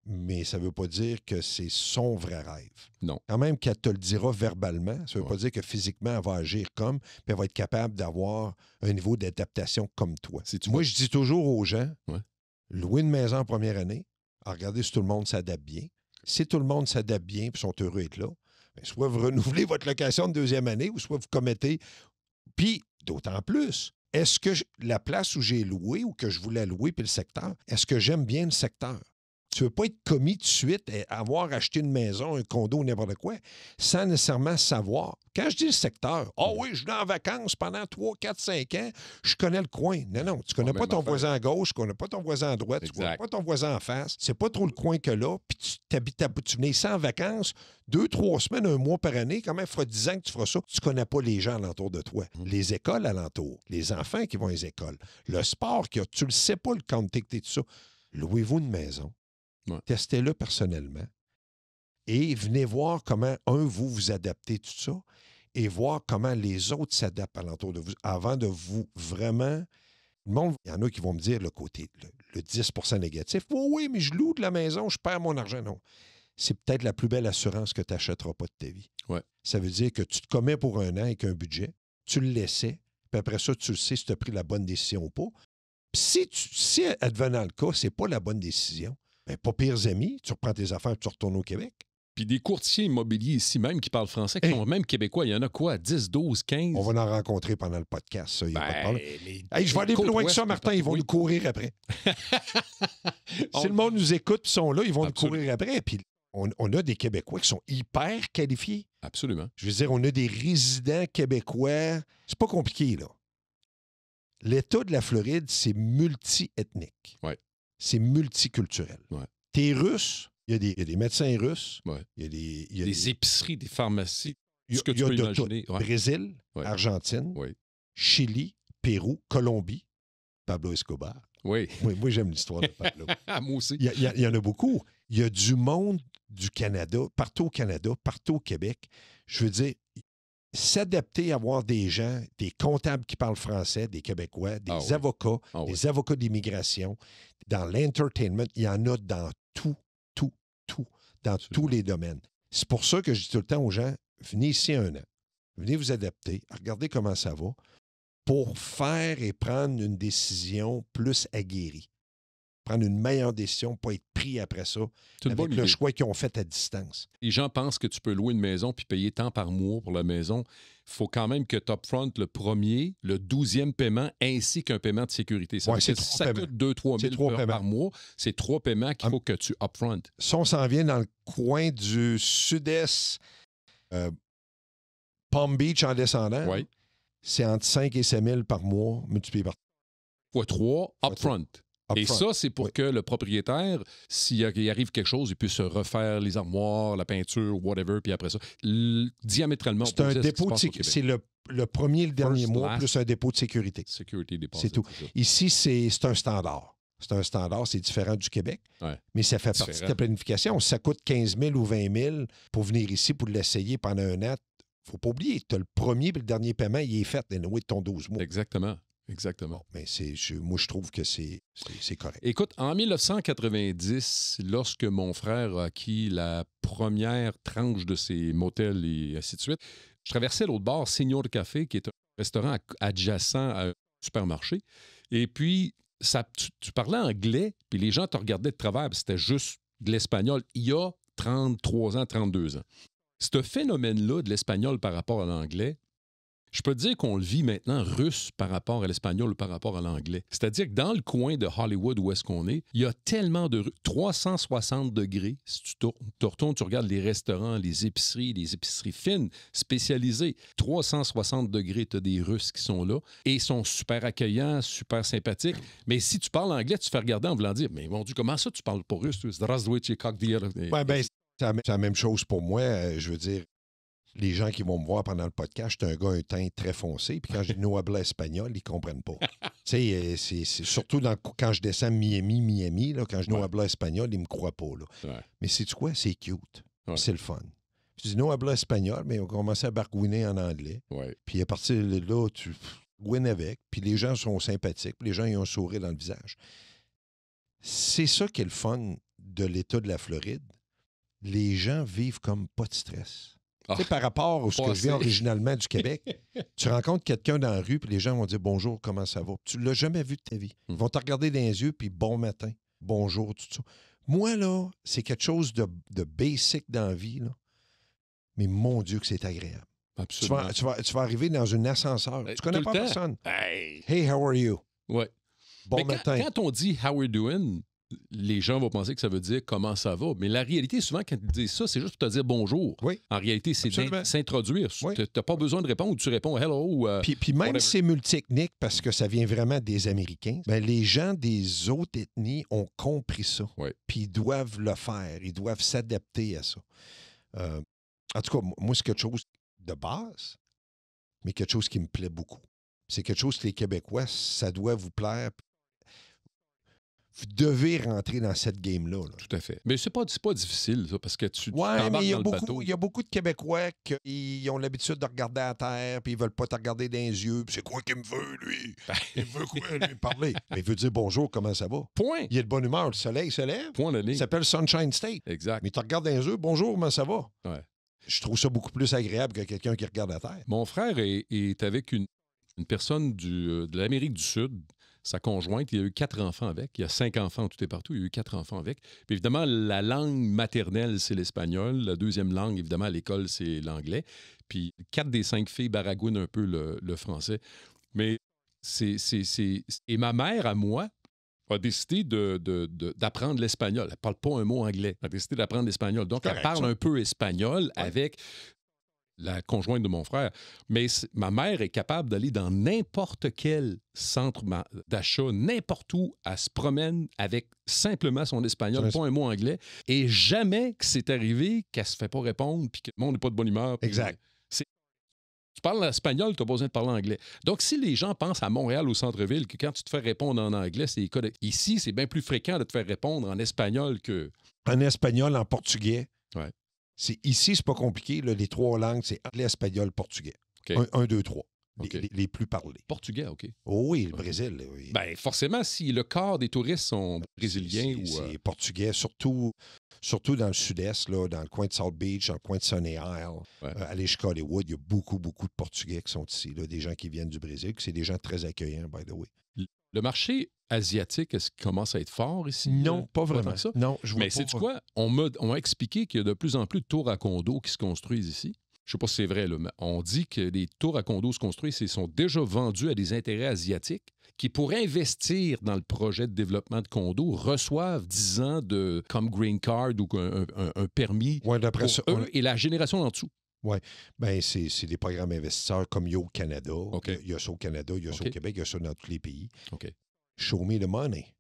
Mais ça ne veut pas dire que c'est son vrai rêve. Non. Quand même qu'elle te le dira verbalement, ça ne veut pas dire que physiquement, elle va agir comme, puis elle va être capable d'avoir un niveau d'adaptation comme toi. Moi, je dis toujours aux gens, louer une maison en première année, regardez si tout le monde s'adapte bien. Si tout le monde s'adapte bien et sont heureux d'être là, bien, soit vous renouvelez votre location de deuxième année ou soit vous commettez. Puis, d'autant plus, est-ce que la place où j'ai loué ou que je voulais louer puis le secteur, est-ce que j'aime bien le secteur? Tu ne veux pas être commis tout de suite et avoir acheté une maison, un condo ou n'importe quoi, sans nécessairement savoir. Quand je dis le secteur, oui, je vais en vacances pendant 3, 4, 5 ans, je connais le coin. Non, tu ne connais pas ton voisin à gauche, tu ne connais pas ton voisin à droite, tu ne connais pas ton voisin en face. C'est pas trop le coin que là, puis tu venais ici en vacances 2, 3 semaines, 1 mois par année, quand même, il fera 10 ans que tu feras ça. Tu ne connais pas les gens alentour de toi. Les écoles alentour, les enfants qui vont aux écoles, le sport qu'il y a, tu ne le sais pas, le county que tu es tout ça. Louez-vous une maison. Testez-le personnellement et venez voir comment, vous adaptez tout ça et voir comment les autres s'adaptent alentour de vous avant de vous vraiment... Le monde, il y en a qui vont me dire le côté, le 10 négatif. Oui, mais je loue de la maison, je perds mon argent. Non. C'est peut-être la plus belle assurance que tu n'achèteras pas de ta vie. Ouais. Ça veut dire que tu te commets pour un an avec un budget, tu le laissais, puis après ça, tu le sais si tu as pris la bonne décision ou pas. Puis si advenant le cas, c'est pas la bonne décision, bien, pas pires amis, tu reprends tes affaires et tu retournes au Québec. Puis des courtiers immobiliers ici même qui parlent français, qui sont même québécois, il y en a quoi? 10, 12, 15? On va en rencontrer pendant le podcast, ça, il n'y a pas de problème. Je vais aller plus loin que ça, Martin, ils vont nous courir après. Si le monde nous écoute et sont là, ils vont nous courir après. Puis on a des Québécois qui sont hyper qualifiés. Absolument. Je veux dire, on a des résidents québécois. C'est pas compliqué, là. L'État de la Floride, c'est multi-ethnique. Ouais. C'est multiculturel. Ouais. T'es russe, il y a des médecins russes. Ouais. Il y a des épiceries, des pharmacies. Il y a de tout. Brésil, Argentine, Chili, Pérou, Colombie, Pablo Escobar. Oui. Moi, j'aime l'histoire de Pablo. Moi aussi. Il y en a beaucoup. Il y a du monde du Canada, partout au Canada, partout au Québec. Je veux dire, s'adapter à avoir des gens, des comptables qui parlent français, des Québécois, des avocats, des avocats d'immigration, dans l'entertainment, il y en a dans tout, dans tous les domaines. C'est pour ça que je dis tout le temps aux gens, venez ici 1 an, venez vous adapter, regardez comment ça va, pour faire et prendre une décision plus aguerrie. Prendre une meilleure décision, pas être pris après ça, avec le choix qu'ils ont fait à distance. Les gens pensent que tu peux louer une maison puis payer tant par mois pour la maison. Il faut quand même que tu upfront le premier, le 12e paiement, ainsi qu'un paiement de sécurité. Ça, ça coûte 2-3 000 par mois. C'est 3 paiements qu'il faut que tu upfront. Si on s'en vient dans le coin du sud-est, Palm Beach en descendant, c'est entre 5 et 7 000 par mois multiplié par... Fois 3, upfront. Et ça, c'est pour que le propriétaire, s'il arrive quelque chose, il puisse refaire les armoires, la peinture, whatever, puis après ça, diamétralement... C'est un dépôt de sécurité. C'est le premier et le dernier mois, plus un dépôt de sécurité. Security deposit. C'est tout. Ici, c'est un standard. C'est un standard, c'est différent du Québec, mais ça fait partie de ta planification. Si ça coûte 15 000 ou 20 000 pour venir ici, pour l'essayer pendant un an, il ne faut pas oublier, tu as le premier et le dernier paiement, il est fait, de ton 12 mois. Exactement. Bon, mais moi, je trouve que c'est correct. Écoute, en 1990, lorsque mon frère a acquis la première tranche de ses motels et ainsi de suite, je traversais l'autre bord, Señor Café, qui est un restaurant adjacent à un supermarché. Et puis, tu parlais anglais, puis les gens te regardaient de travers, puis c'était juste de l'espagnol. Il y a 33 ans, 32 ans. Ce phénomène-là de l'espagnol par rapport à l'anglais, Je peux te dire qu'on le vit maintenant russe par rapport à l'espagnol ou par rapport à l'anglais. C'est-à-dire que dans le coin de Hollywood où est-ce qu'on est, il y a tellement de 360 degrés. Si tu retournes, tu regardes les restaurants, les épiceries fines, spécialisées. 360 degrés, tu as des Russes qui sont là et ils sont super accueillants, super sympathiques. Mais si tu parles anglais, tu te fais regarder en voulant dire, mais mon Dieu, comment ça tu parles pas russe? Здравствуйте, как дела? Ouais, ben, c'est la même chose pour moi. Je veux dire, les gens qui vont me voir pendant le podcast, je suis un gars un teint très foncé. Puis quand je dis no habla espagnol, ils ne comprennent pas. Tu sais, c'est surtout quand je descends Miami, là, quand je dis no habla espagnol, ils ne me croient pas. Là. Ouais. Mais sais-tu quoi? C'est cute. Ouais. C'est le fun. Je dis no habla espagnol, mais on commençait à bargouiner en anglais. Ouais. Puis à partir de là, tu gouines avec. Puis les gens sont sympathiques. Puis les gens ils ont un sourire dans le visage. C'est ça qui est le fun de l'État de la Floride. Les gens vivent comme pas de stress. Tu sais, par rapport à ce que je viens originalement du Québec, tu rencontres quelqu'un dans la rue, puis les gens vont dire « Bonjour, comment ça va? » Tu ne l'as jamais vu de ta vie. Ils vont te regarder dans les yeux, puis « Bon matin, bonjour, tout ça. » Moi, là, c'est quelque chose de basic dans la vie, là. Mais mon Dieu que c'est agréable. Absolument. Tu vas arriver dans un ascenseur. Tu connais pas personne. Hey, how are you? Ouais. Bon matin. Quand on dit « How are you doing », les gens vont penser que ça veut dire comment ça va. Mais la réalité, souvent, quand ils disent ça, c'est juste pour te dire bonjour. Oui. En réalité, c'est s'introduire. Oui. Tu n'as pas besoin de répondre. Tu réponds hello. Puis même si c'est multiethnique, parce que ça vient vraiment des Américains, ben les gens des autres ethnies ont compris ça. Oui. Puis ils doivent le faire. Ils doivent s'adapter à ça. En tout cas, moi, c'est quelque chose de base, mais quelque chose qui me plaît beaucoup. C'est quelque chose que les Québécois, ça doit vous plaire. Vous devez rentrer dans cette game-là. Là. Tout à fait. Mais c'est pas difficile, ça, parce que tu t'embarques mais dans le bateau. Il y a beaucoup de Québécois qui ont l'habitude de regarder à terre, puis ils veulent pas te regarder dans les yeux. Puis c'est quoi qu'il me veut, lui? Il me veut quoi, lui, parler? Mais il veut dire bonjour, comment ça va? Point. Il a de bonne humeur, le soleil se lève. Point de ligne. Il s'appelle Sunshine State. Exact. Mais il te regarde dans les yeux, bonjour, comment ça va? Ouais. Je trouve ça beaucoup plus agréable que quelqu'un qui regarde à terre. Mon frère est avec une personne de l'Amérique du Sud. Sa conjointe, il a eu 4 enfants avec. Il y a 5 enfants tout et partout. Il a eu 4 enfants avec. Puis évidemment, la langue maternelle, c'est l'espagnol. La deuxième langue, évidemment, à l'école, c'est l'anglais. Puis 4 des 5 filles baragouinent un peu le français. Mais Et ma mère, à moi, a décidé d'apprendre l'espagnol. Elle ne parle pas un mot anglais. Elle a décidé d'apprendre l'espagnol. Donc, elle parle un peu espagnol avec la conjointe de mon frère. Mais ma mère est capable d'aller dans n'importe quel centre d'achat, n'importe où. Elle se promène avec simplement son espagnol, pas un mot anglais. Et jamais que c'est arrivé qu'elle ne se fait pas répondre puis que le monde n'est pas de bonne humeur. Exact. Tu parles espagnol, tu n'as pas besoin de parler anglais. Donc, si les gens pensent à Montréal, au centre-ville, que quand tu te fais répondre en anglais, c'est ici, c'est bien plus fréquent de te faire répondre en espagnol que... En espagnol, en portugais. Ouais. Ici, c'est pas compliqué. Là, les 3 langues, c'est anglais, espagnol, portugais. Okay. 1, 2, 3. Okay. Les plus parlés. Portugais, OK. Oh oui, le Brésil. Oui. Bien, forcément, si le quart des touristes sont brésiliens c'est portugais, surtout dans le sud-est, là, dans le coin de South Beach, dans le coin de Sunny Isle. Ouais. Aller jusqu'à Hollywood, il y a beaucoup, beaucoup de Portugais qui sont ici. Là, des gens qui viennent du Brésil, c'est des gens très accueillants, by the way. Le marché asiatique, est-ce qu'il commence à être fort ici? Non, pas vraiment. Ça? Non, je vois mais sais-tu quoi? On m'a expliqué qu'il y a de plus en plus de tours à condos qui se construisent ici. Je ne sais pas si c'est vrai, là, mais on dit que les tours à condos se construisent et sont déjà vendus à des intérêts asiatiques qui, pour investir dans le projet de développement de condos, reçoivent 10 ans comme green card ou un permis pour eux et la génération en dessous. Oui. Bien, c'est des programmes investisseurs comme il y a au Canada. Okay. Il y a ça au Canada, il y a ça au Québec, il y a ça dans tous les pays. Okay. Show me the money.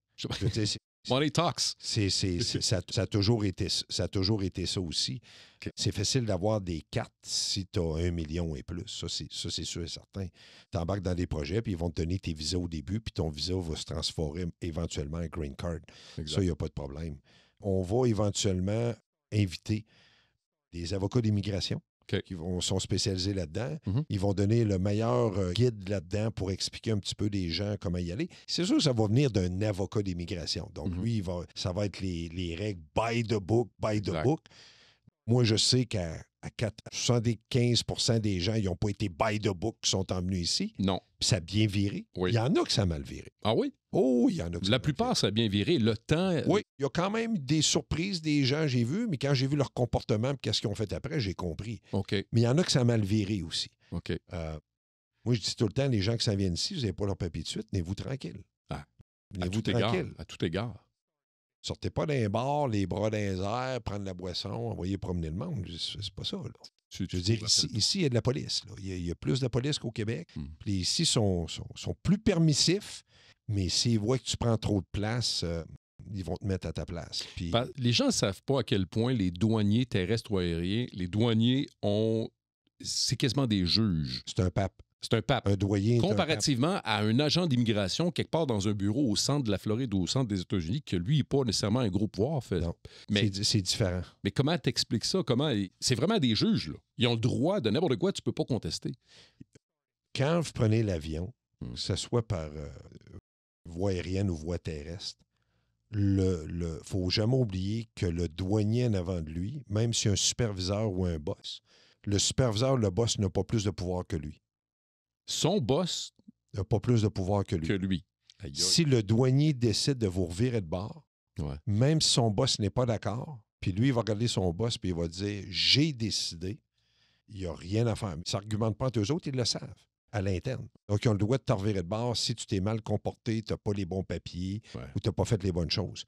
Money talks. Ça a toujours été ça aussi. Okay. C'est facile d'avoir des cartes si tu as 1 million et plus. Ça, c'est sûr et certain. Tu embarques dans des projets, puis ils vont te donner tes visas au début, puis ton visa va se transformer éventuellement en green card. Exact. Ça, il n'y a pas de problème. On va éventuellement inviter des avocats d'immigration. Okay. Qui sont spécialisés là-dedans. Mm-hmm. Ils vont donner le meilleur guide là-dedans pour expliquer un petit peu des gens comment y aller. C'est sûr que ça va venir d'un avocat d'immigration. Donc, lui, ça va être les règles by the book, book. Moi, je sais qu'à 75 % des gens, ils n'ont pas été by the book qui sont emmenés ici. Non. Puis ça a bien viré. Oui. Il y en a que ça a mal viré. Ah oui? Oh, il y en a que ça La plupart, ça a bien viré. Le temps... Oui, il y a quand même des surprises des gens, j'ai vu, mais quand j'ai vu leur comportement et qu'est-ce qu'ils ont fait après, j'ai compris. OK. Mais il y en a que ça a mal viré aussi. OK. Moi, je dis tout le temps, les gens qui s'en viennent ici, vous n'avez pas leur papier de suite, tenez-vous tranquille. Venez-vous tranquille. À tout égard. Sortez pas d'un bar, les bras dans les airs, prendre la boisson, envoyer promener le monde. C'est pas ça, là. Je veux dire, ici, il y a de la police. Là. Il y a plus de police qu'au Québec. Puis ici, sont plus permissifs, mais s'ils voient que tu prends trop de place, ils vont te mettre à ta place. Puis... Les gens ne savent pas à quel point les douaniers terrestres ou aériens, les douaniers c'est quasiment des juges. C'est un pape. C'est un pape. Un douanier. Comparativement à un agent d'immigration quelque part dans un bureau au centre de la Floride ou au centre des États-Unis, que lui n'est pas nécessairement un gros pouvoir. Non, mais c'est différent. Mais comment t'expliques ça? C'est vraiment des juges, là. Ils ont le droit de n'importe quoi, tu ne peux pas contester. Quand vous prenez l'avion, que ce soit par voie aérienne ou voie terrestre, il faut jamais oublier que le douanier en avant de lui, même si un superviseur ou un boss, le superviseur, le boss n'a pas plus de pouvoir que lui. Son boss n'a pas plus de pouvoir que lui. Aïe. Si le douanier décide de vous revirer de bord, même si son boss n'est pas d'accord, puis lui, il va regarder son boss puis il va dire « J'ai décidé, il n'y a rien à faire ». Ça n'argumente pas entre eux autres, ils le savent, à l'interne. Donc, ils ont le droit de te revirer de bord si tu t'es mal comporté, tu n'as pas les bons papiers ou tu n'as pas fait les bonnes choses.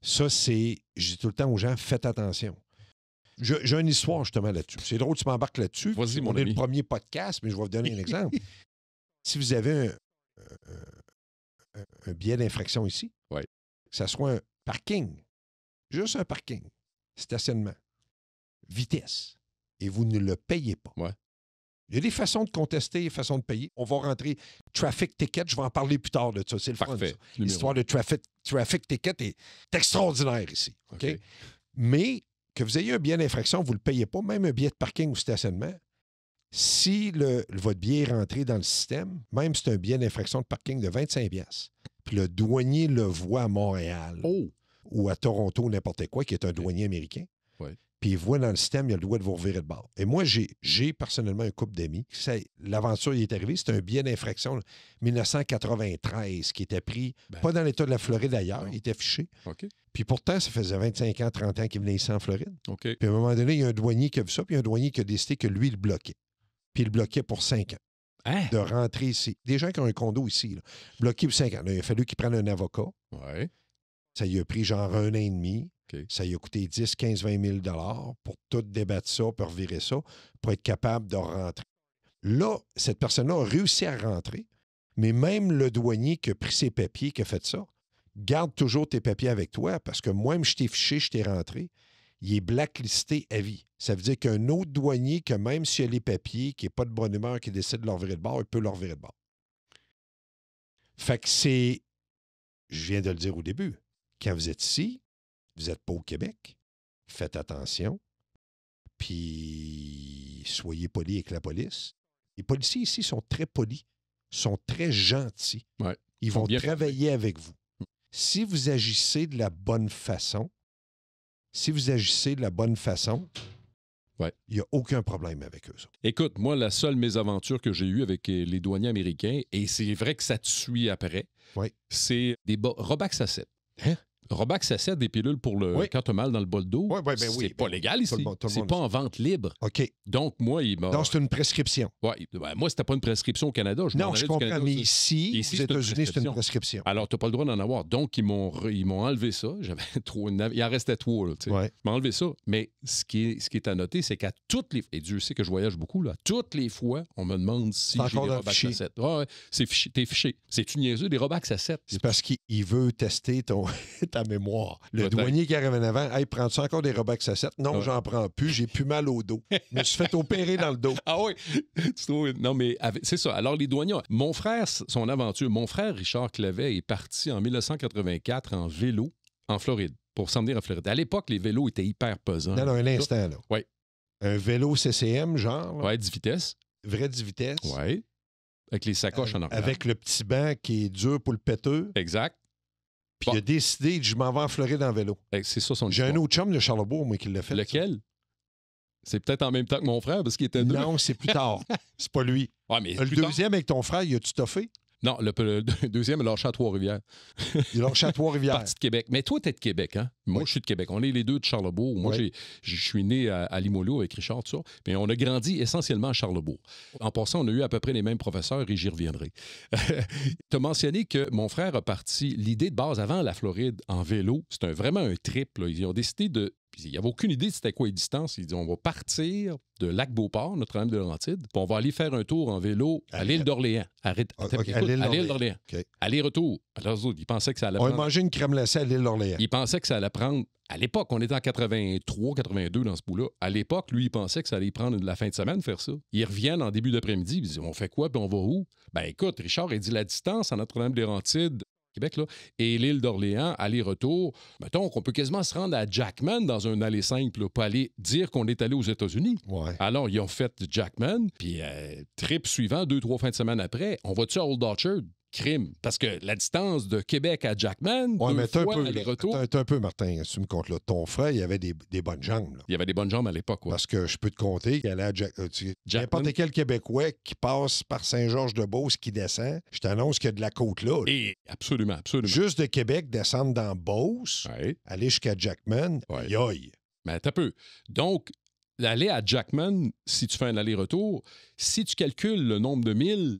Ça, je dis tout le temps aux gens, faites attention. J'ai une histoire justement là-dessus. C'est drôle que tu m'embarques là-dessus. Vas-y, mon ami. ami. Le premier podcast, mais je vais vous donner un exemple. Si vous avez un billet d'infraction ici, que ce soit un parking, juste un parking, stationnement, vitesse, et vous ne le payez pas. Il y a des façons de contester, des façons de payer. On va rentrer traffic ticket, je vais en parler plus tard de ça. C'est le fun. L'histoire de traffic ticket est extraordinaire ici. OK? Mais que vous ayez un billet d'infraction, vous ne le payez pas, même un billet de parking ou stationnement. Si votre billet est rentré dans le système, même si c'est un billet d'infraction de parking de 25$, puis le douanier le voit à Montréal ou à Toronto ou n'importe quoi, qui est un douanier américain, puis il voit dans le système, il a le droit de vous revirer de bord. Et moi, j'ai personnellement un couple d'amis. L'aventure y est arrivée, c'était un billet d'infraction 1993 qui était pris, pas dans l'État de la Floride ailleurs, il était fiché. Puis pourtant, ça faisait 25 ans, 30 ans qu'il venait ici en Floride. Puis à un moment donné, il y a un douanier qui a vu ça, puis il y a un douanier qui a décidé que lui, il le bloquait. Puis il le bloquait pour 5 ans. De rentrer ici. Des gens qui ont un condo ici, là, bloqué pour 5 ans. Là, il a fallu qu'il prenne un avocat. Ça lui a pris genre 1 an et demi. Ça lui a coûté 10, 15, 20 000 pour tout débattre ça, pour revirer ça, pour être capable de rentrer. Là, cette personne-là a réussi à rentrer, mais même le douanier qui a pris ses papiers, qui a fait ça, garde toujours tes papiers avec toi parce que moi-même, je t'ai fiché, je t'ai rentré. Il est blacklisté à vie. Ça veut dire qu'un autre douanier, que même s'il a les papiers, qui n'est pas de bonne humeur, qui décide de leur virer de bord, il peut leur virer de bord. Fait que je viens de le dire au début, quand vous êtes ici, vous n'êtes pas au Québec, faites attention, puis soyez polis avec la police. Les policiers ici sont très polis, sont très gentils. Ils vont travailler avec vous. Si vous agissez de la bonne façon, il n'y a aucun problème avec eux. Écoute, moi, la seule mésaventure que j'ai eue avec les douaniers américains, et c'est vrai que ça te suit après, c'est des Robax à 7. Hein? Robax à 7, des pilules pour quand tu as mal dans le bas de dos. C'est pas légal ici. C'est pas en vente libre. OK. Donc, moi, Donc, c'est une prescription. Moi, c'était pas une prescription au Canada. Je comprends, mais ici, aux États-Unis, c'est une prescription. Alors, tu n'as pas le droit d'en avoir. Donc, ils m'ont enlevé ça. J'avais trop. Il en restait 3. Ils m'ont enlevé ça. Mais ce qui est à noter, c'est qu'à toutes les... Et Dieu sait que je voyage beaucoup. Là. Toutes les fois, on me demande si j'ai des Robax à 7. C'est fiché. T'es fiché. C'est-tu niaiseux, des Robax à 7? C'est parce qu'il veut tester ta mémoire. Le douanier qui arrive en avant, « Hey, prends-tu encore des Robax à 7? » Non, j'en prends plus. J'ai plus mal au dos. Je me suis fait opérer dans le dos. Ah oui? Non, mais c'est ça. Alors, les douaniers... Mon frère, son aventure, mon frère Richard Clavet est parti en 1984 en vélo en Floride, pour s'en venir en Floride. À l'époque, les vélos étaient hyper pesants. Non, un instant, là. Oui. Un vélo CCM, genre? Oui, 10 vitesses. Vrai 10 vitesses? Oui. Avec les sacoches en arrière. Avec le petit banc qui est dur pour le péteux. Exact. Puis il a décidé, je m'en vais en Floride en vélo. C'est ça son J'ai histoire. un autre chum de Charlebourg, moi, qui l'a fait. Lequel? Ça. C'est peut-être en même temps que mon frère, parce qu'il était deux. Non, c'est plus tard. C'est pas lui. Mais le deuxième avec ton frère, il a-tu toffé? Non, le deuxième est lâché à Trois-Rivières. Il a lâché à Trois-Rivières. Parti de Québec. Mais toi, t'es de Québec, hein? Moi, Oui. je suis de Québec. On est les deux de Charlebourg. Moi, Oui. je suis né à Limoilou avec Richard, tout ça. Mais on a grandi essentiellement à Charlebourg. En passant, on a eu à peu près les mêmes professeurs et j'y reviendrai. Tu as mentionné que mon frère a parti l'idée de base avant la Floride en vélo. C'était vraiment un trip, là. Ils ont décidé de... Il n'y avait aucune idée de c'était quoi les distances. Ils disent on va partir de Lac-Beauport, Notre-Dame de Laurentides, puis on va aller faire un tour en vélo à l'île d'Orléans. À l'île d'Orléans. Okay. Aller-retour. Alors, eux autres, ils pensaient que ça allait On a prendre... mangé une crème glacée à l'île d'Orléans. Il pensait que ça allait prendre... À l'époque, on était en 83, 82 dans ce bout-là. À l'époque, lui, il pensait que ça allait prendre la fin de semaine faire ça. Ils reviennent en début d'après-midi. Ils disent on fait quoi puis on va où? Ben écoute, Richard, il dit la distance à Notre-Dame-des-Laurentides, Québec, là, et l'île d'Orléans, aller-retour, mettons qu'on peut quasiment se rendre à Jackman dans un aller simple, là, pas aller dire qu'on est allé aux États-Unis. Ouais. Alors, ils ont fait Jackman, puis trip suivant, 2-3 fins de semaine après, on va-tu à Old Orchard? Crime. Parce que la distance de Québec à Jackman, ouais, mais fois aller-retour... T'as un peu, Martin, si tu me comptes là. Ton frère, il avait des bonnes jambes. Là. Il y avait des bonnes jambes à l'époque, ouais. Parce que je peux te compter qu'il allait à n'importe quel Québécois qui passe par Saint-Georges-de-Beauce qui descend, je t'annonce qu'il y a de la côte là. Et absolument, absolument. Juste de Québec, descendre dans Beauce, ouais. aller jusqu'à Jackman, ouais. yoï. Mais t'as peu. Donc, aller à Jackman, si tu fais un aller-retour, si tu calcules le nombre de milles,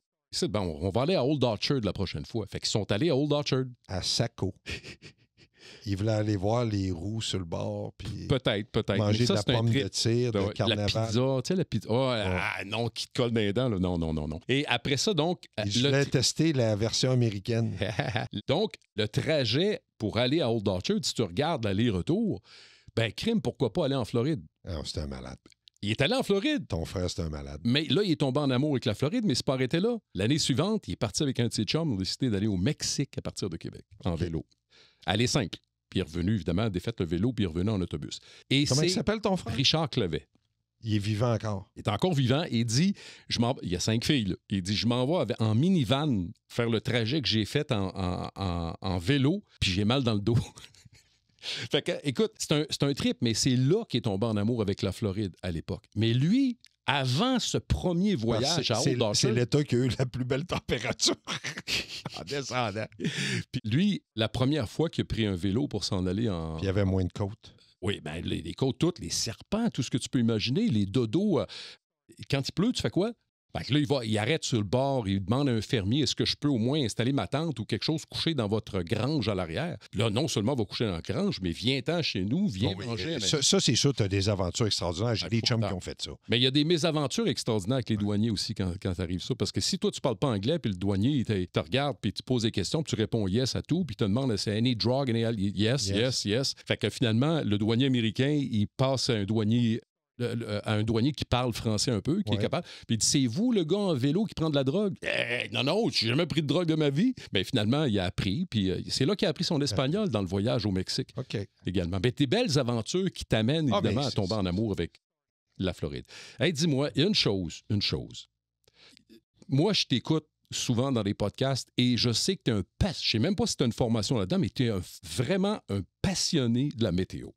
bon, on va aller à Old Orchard la prochaine fois. Fait qu'ils sont allés à Old Orchard. À Saco. Ils voulaient aller voir les roues sur le bord. Puis peut-être. Manger ça, de la pomme de tir, de carnaval. La pizza, tu sais, la pizza. Oh, ah, non, qui te colle dans les dents. Là. Non. Et après ça, donc... Je voulais tester la version américaine. Donc, le trajet pour aller à Old Orchard, si tu regardes l'aller-retour, ben, crime, pourquoi pas aller en Floride? Ah, c'était un malade. Il est allé en Floride. Ton frère, c'était un malade. Mais là, il est tombé en amour avec la Floride, mais c'est pas arrêté là. L'année suivante, il est parti avec un de ses chums. Il a décidé d'aller au Mexique à partir de Québec, en vélo. Aller simple. Puis il est revenu, évidemment, défait le vélo, puis il est revenu en autobus. Et comment il s'appelle, ton frère? Richard Clevet. Il est vivant encore. Il est encore vivant et il dit, il y a 5 filles, là. Il dit, je m'en vais en minivan faire le trajet que j'ai fait en vélo, puis j'ai mal dans le dos. Fait que, écoute, c'est un trip, mais c'est là qu'il est tombé en amour avec la Floride à l'époque. Mais lui, avant ce premier voyage à Old Orchard... C'est l'État qui a eu la plus belle température en descendant. Puis lui, la première fois qu'il a pris un vélo pour s'en aller en... Puis il y avait moins de côtes. Oui, bien, les côtes toutes, les serpents, tout ce que tu peux imaginer, les dodos. Quand il pleut, tu fais quoi? Fait que là, il arrête sur le bord, il demande à un fermier, est-ce que je peux au moins installer ma tente ou quelque chose couché dans votre grange à l'arrière? Puis là, non seulement va coucher dans la grange, mais viens-t'en chez nous, viens manger. Ça, c'est sûr, tu as des aventures extraordinaires. J'ai des chums qui ont fait ça. Mais il y a des mésaventures extraordinaires avec les douaniers aussi quand t'arrives ça. Parce que si toi, tu parles pas anglais, puis le douanier, il te regarde, puis tu poses des questions, puis tu réponds yes à tout, puis il te demande c'est any drug, any... Yes. Fait que finalement, le douanier américain, il passe à un douanier qui parle français un peu, qui est capable. Puis il dit, c'est vous le gars en vélo qui prend de la drogue? Non, j'ai jamais pris de drogue de ma vie. Mais finalement, il a appris. Puis c'est là qu'il a appris son espagnol dans le voyage au Mexique. Également. Mais des belles aventures qui t'amènent évidemment à tomber en amour avec la Floride. Hey, dis-moi, une chose. Moi, je t'écoute souvent dans les podcasts et je sais que tu es je sais même pas si tu as une formation là-dedans, mais tu es vraiment un passionné de la météo.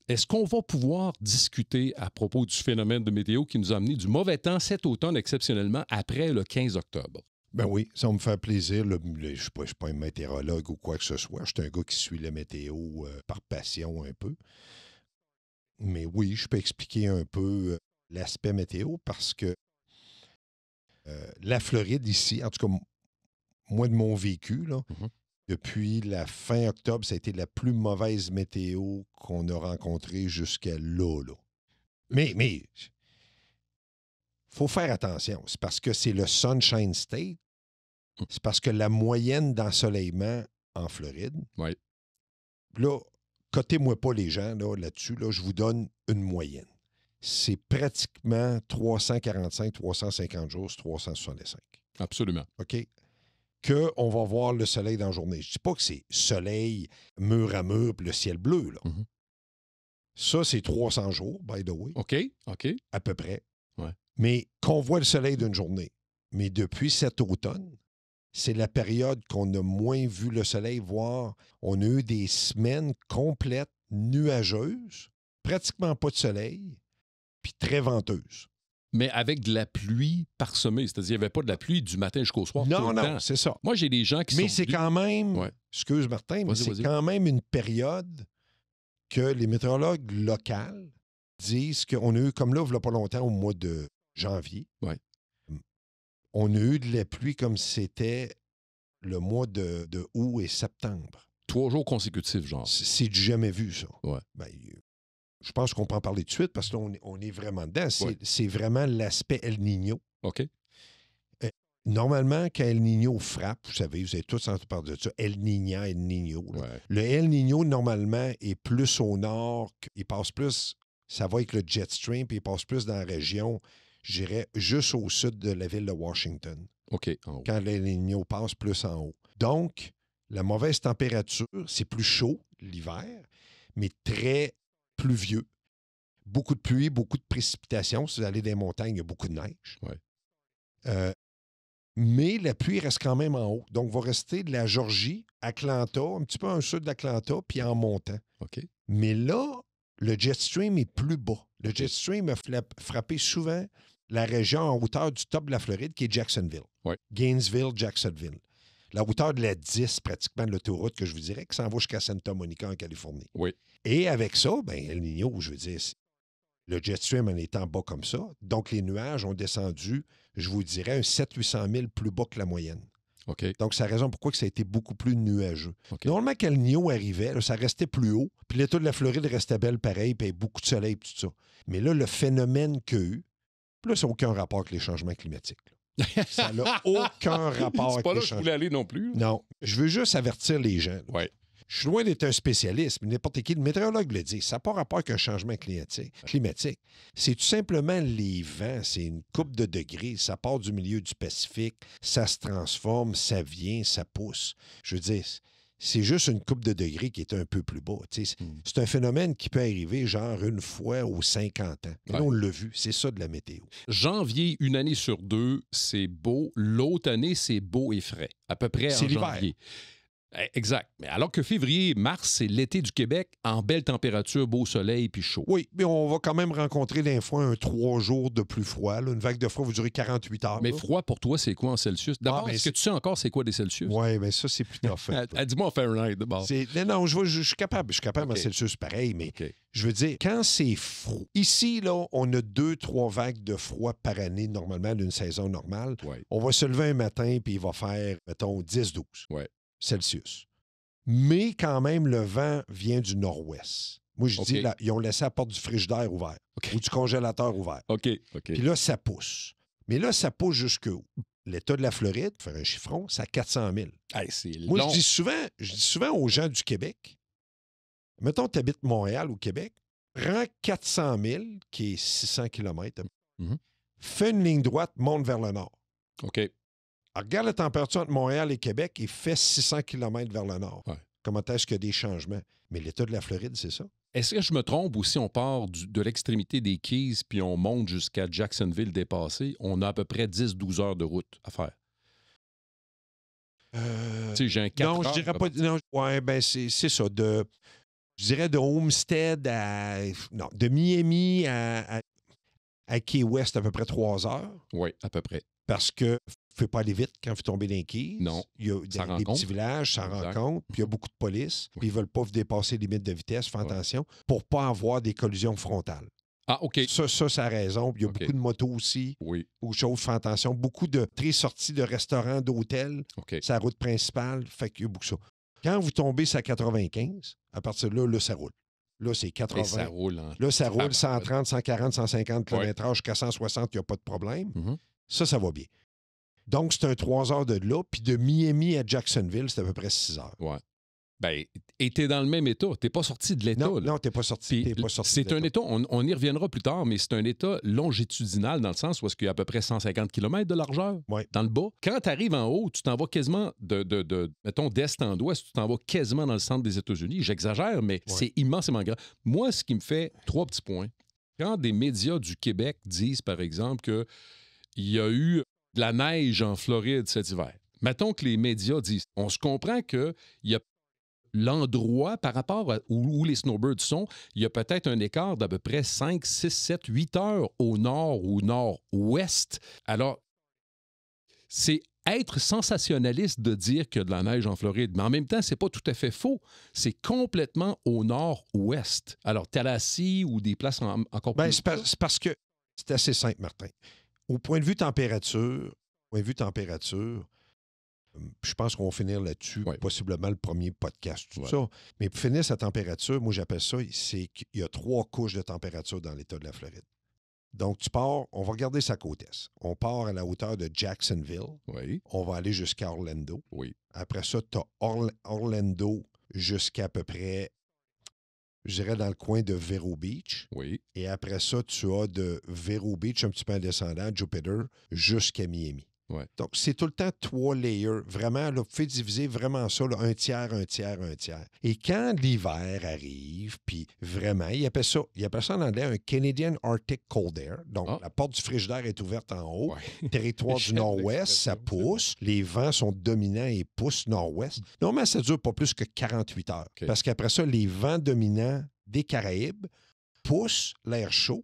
Est-ce qu'on va pouvoir discuter à propos du phénomène de météo qui nous a amené du mauvais temps cet automne exceptionnellement après le 15 octobre? Ben oui, ça me fait plaisir. Je ne suis pas un météorologue ou quoi que ce soit. Je suis un gars qui suit la météo par passion un peu. Mais oui, je peux expliquer un peu l'aspect météo parce que la Floride ici, en tout cas, moi de mon vécu, là, depuis la fin octobre, ça a été la plus mauvaise météo qu'on a rencontrée jusqu'à là. Mais faut faire attention. C'est parce que c'est le Sunshine State. C'est parce que la moyenne d'ensoleillement en Floride. Oui. Là, cotez-moi pas les gens là-dessus. Là, je vous donne une moyenne. C'est pratiquement 345, 350 jours sur 365. Absolument. OK? Qu'on va voir le soleil dans la journée. Je ne dis pas que c'est soleil, mur à mur, puis le ciel bleu. Là. Ça, c'est 300 jours, by the way. OK. À peu près. Ouais. Mais qu'on voit le soleil d'une journée. Mais depuis cet automne, c'est la période qu'on a moins vu le soleil, voire on a eu des semaines complètes nuageuses, pratiquement pas de soleil, puis très venteuses. Mais avec de la pluie parsemée, c'est-à-dire qu'il n'y avait pas de la pluie du matin jusqu'au soir. Non, tout le non, temps. c'est ça. Moi, j'ai des gens qui Mais sont c'est venus- quand même, Ouais. excuse Martin, mais c'est quand même une période que les météorologues locaux disent qu'on a eu, comme là, il n'y a pas longtemps, au mois de janvier, Ouais. on a eu de la pluie comme si c'était le mois de août et septembre. 3 jours consécutifs, genre. C'est du jamais vu, ça. Ouais. Ben, je pense qu'on peut en parler tout de suite parce que là, on est vraiment dedans. C'est vraiment l'aspect El Niño. OK. Normalement, quand El Niño frappe, vous savez, vous avez tous entendu parler de ça, El Niña, El Niño. Ouais. Le El Niño, normalement, est plus au nord. Il passe plus, ça va avec le jet stream, puis il passe plus dans la région, je dirais, juste au sud de la ville de Washington. OK. En haut. Quand le El Niño passe plus en haut. Donc, la mauvaise température, c'est plus chaud l'hiver, mais très pluvieux. Beaucoup de pluie, beaucoup de précipitations. Si vous allez dans les montagnes, il y a beaucoup de neige. Ouais. Mais la pluie reste quand même en haut. Donc, va rester de la Georgie, Atlanta, un petit peu en sud d'Atlanta, puis en montant. OK. Mais là, le jet stream est plus bas. Le jet stream a frappé souvent la région en hauteur du top de la Floride, qui est Jacksonville. Ouais. Gainesville, Jacksonville. La hauteur de la 10, pratiquement, de l'autoroute que je vous dirais, qui s'en va jusqu'à Santa Monica, en Californie. Oui. Et avec ça, bien, El Niño, je veux dire, le jet stream en étant bas comme ça, donc les nuages ont descendu, je vous dirais, un 700-800 000 plus bas que la moyenne. OK. Donc, c'est la raison pourquoi que ça a été beaucoup plus nuageux. OK. Normalement, quand El Niño arrivait, là, ça restait plus haut, puis l'État de la Floride restait belle pareil, puis il y avait beaucoup de soleil, puis tout ça. Mais là, le phénomène qu'il y a eu, puis là, ça n'a aucun rapport avec les changements climatiques. Là. Ça n'a aucun rapport C'est avec pas là les que je changements. voulais aller non plus. là. Non, je veux juste avertir les gens. Là. Ouais. Je suis loin d'être un spécialiste, mais n'importe qui, le météorologue le dit, ça n'a pas rapport avec un changement climatique. C'est tout simplement les vents, c'est une coupe de degrés, ça part du milieu du Pacifique, ça se transforme, ça vient, ça pousse. Je veux dire, c'est juste une coupe de degrés qui est un peu plus bas. C'est un phénomène qui peut arriver genre une fois aux 50 ans. Et là, on l'a vu, c'est ça de la météo. Janvier, une année sur 2, c'est beau. L'autre année, c'est beau et frais. À peu près C'est en l'hiver. janvier. Exact. Mais alors que février, mars, c'est l'été du Québec, en belle température, beau soleil puis chaud. Oui, mais on va quand même rencontrer des fois un 3 jours de plus froid. Là. Une vague de froid va durer 48 heures. Mais là. froid, pour toi, c'est quoi en Celsius? D'abord, mais est-ce que tu sais encore c'est quoi des Celsius? Oui, bien ça, c'est plus tough. Dis-moi en Fahrenheit, d'abord. Non, je suis capable. Je suis capable OK. en Celsius pareil, mais OK. je veux dire, quand c'est froid, ici, là, on a 2-3 vagues de froid par année, normalement, d'une saison normale. Ouais. On va se lever un matin, puis il va faire, mettons, 10-12 Ouais. Celsius. Mais quand même, le vent vient du nord-ouest. Moi, je OK. dis, là, ils ont laissé la porte du frigidaire ouverte OK. ou du congélateur ouvert. OK. Puis là, ça pousse. Mais là, ça pousse jusqu'où? L'État de la Floride, pour faire un chiffron, c'est à 400 000. Hey, c'est Moi, long. je dis souvent aux gens du Québec, mettons, tu habites Montréal ou Québec, prends 400 000, qui est 600 km, Mhm. fais une ligne droite, monte vers le nord. OK. Alors, regarde la température entre Montréal et Québec et fais 600 km vers le nord. Ouais. Comment est-ce qu'il y a des changements? Mais l'État de la Floride, c'est ça. Est-ce que je me trompe ou si on part de l'extrémité des Keys puis on monte jusqu'à Jacksonville dépassé, on a à peu près 10-12 heures de route à faire? Tu sais, j'ai un 4 Non, heures. je dirais pas. Non, ouais, ben c'est ça. Je dirais de Homestead à. Non, de Miami à Key West, à peu près 3 heures. Oui, à peu près. Parce que ne faut pas aller vite quand vous tombez dans les Keys. Non. Il y a Ça des rencontre. petits villages, ça Exact. rencontre, puis il y a beaucoup de police, Oui. puis ils ne veulent pas vous dépasser les limites de vitesse, fais Ouais. attention, pour ne pas avoir des collisions frontales. Ah, OK. Ça, c'est la raison. Puis il y a OK. beaucoup de motos aussi, Oui, ou choses, fais attention. Beaucoup de sorties de restaurants, d'hôtels, OK. c'est la route principale, fait qu'il y a beaucoup de ça. Quand vous tombez sur la 95, à partir de là, ça roule. Là, c'est 80. Et ça roule en... Là, ça roule tabarnak. 130, 140, 150 km/h jusqu'à 160, il n'y a pas de problème. Mhm. Ça va bien. Donc, c'est un 3 heures de là. Puis de Miami à Jacksonville, c'est à peu près 6 heures. Ouais. Ben, et t'es dans le même état. T'es pas sorti de l'état. Non, là. non, t'es pas sorti. Puis, T'es pas sorti c'est de un l'État. état, on y reviendra plus tard, mais c'est un état longitudinal dans le sens où est-ce qu'il y a à peu près 150 km de largeur Ouais. dans le bas. Quand tu arrives en haut, tu t'en vas quasiment mettons, d'est en ouest, tu t'en vas quasiment dans le centre des États-Unis. J'exagère, mais c'est immensément grand. Moi, ce qui me fait 3 petits points, quand des médias du Québec disent, par exemple, qu'il y a eu de la neige en Floride cet hiver, mettons que les médias disent, on se comprend qu'il y a l'endroit par rapport à où les snowbirds sont, il y a peut-être un écart d'à peu près 5, 6, 7, 8 heures au nord ou nord-ouest. Alors, c'est être sensationnaliste de dire qu'il y a de la neige en Floride, mais en même temps, c'est pas tout à fait faux. C'est complètement au nord-ouest. Alors, Tallahassee ou des places encore plus... C'est parce que c'est assez simple, Martin. Au point de vue température, je pense qu'on va finir là-dessus, possiblement le premier podcast, tout ça. Mais pour finir sa température, moi j'appelle ça, c'est qu'il y a 3 couches de température dans l'État de la Floride. Donc, tu pars, on va regarder sa côte est. On part à la hauteur de Jacksonville. Oui. On va aller jusqu'à Orlando. Oui. Après ça, tu as Orlando jusqu'à peu près, je dirais, dans le coin de Vero Beach. Oui. Et après ça, tu as de Vero Beach, un petit peu en descendant, Jupiter, jusqu'à Miami. Ouais. Donc, c'est tout le temps 3 layers. Vraiment, là, vous pouvez diviser vraiment ça, là, un tiers. Et quand l'hiver arrive, puis vraiment, il appelle ça en anglais un Canadian Arctic Cold Air. Donc, la porte du frigidaire est ouverte en haut. Ouais. Territoire du nord-ouest, ça pousse. Les vents sont dominants et poussent nord-ouest. Normalement, ça ne dure pas plus que 48 heures. Okay. Parce qu'après ça, les vents dominants des Caraïbes poussent l'air chaud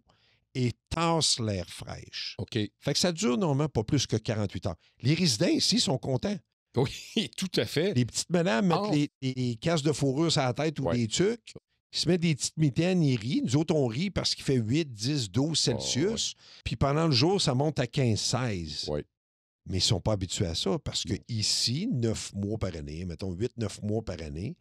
et tasse l'air fraîche. OK. Fait que ça dure normalement pas plus que 48 heures. Les résidents ici sont contents. Oui, tout à fait. Les petites madames mettent les casques de fourrure sur la tête ou des tucs. Ils se mettent des petites mitaines, ils rient. Nous autres, on rit parce qu'il fait 8, 10, 12 Celsius. Puis pendant le jour, ça monte à 15, 16. Oui. Mais ils ne sont pas habitués à ça parce que ici, 9 mois par année, mettons 8, 9 mois par année,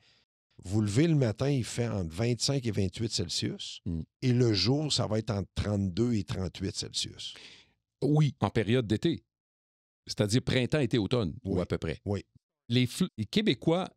vous levez le matin, il fait entre 25 et 28 Celsius. Et le jour, ça va être entre 32 et 38 Celsius. Oui, en période d'été. C'est-à-dire printemps, été, automne, ou à peu près. Oui. Les Québécois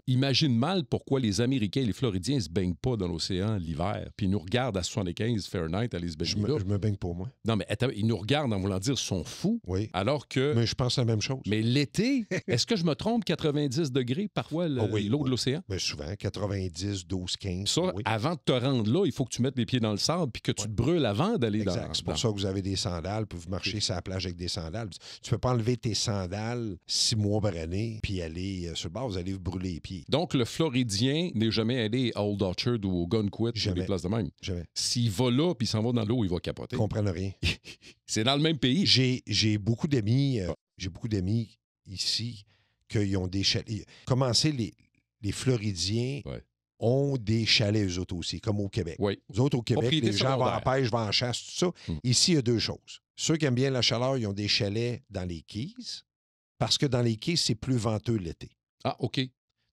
imaginent mal pourquoi les Américains et les Floridiens ne se baignent pas dans l'océan l'hiver, puis ils nous regardent à 75 Fahrenheit aller se baigner là. Je me baigne pour moi. Non, mais attends, ils nous regardent en voulant dire qu'ils sont fous. Oui. Alors que... Mais je pense la même chose. Mais l'été, est-ce que je me trompe, 90 degrés parfois l'eau de l'océan? Bien, souvent, 90, 12, 15. Ça, avant de te rendre là, il faut que tu mettes les pieds dans le sable puis que tu te brûles avant d'aller dans... C'est pour ça que vous avez des sandales, puis vous marchez sur la plage avec des sandales. Tu peux pas enlever tes sandales 6 mois par année puis aller sur le bord, vous allez vous brûler les pieds. Donc, le Floridien n'est jamais allé à Old Orchard ou au Gunquit ou des places de même. Jamais. S'il va là puis il s'en va dans l'eau, il va capoter. Ils comprennent rien. C'est dans le même pays. J'ai beaucoup d'amis ici qui ont des chalets. Commencez, les Floridiens ont des chalets, eux autres aussi, comme au Québec. Oui. Eux autres, au Québec, les gens vont en pêche, vont en chasse, tout ça. Ici, il y a 2 choses. Ceux qui aiment bien la chaleur, ils ont des chalets dans les Keys, parce que dans les Keys, c'est plus venteux l'été. Ah, OK.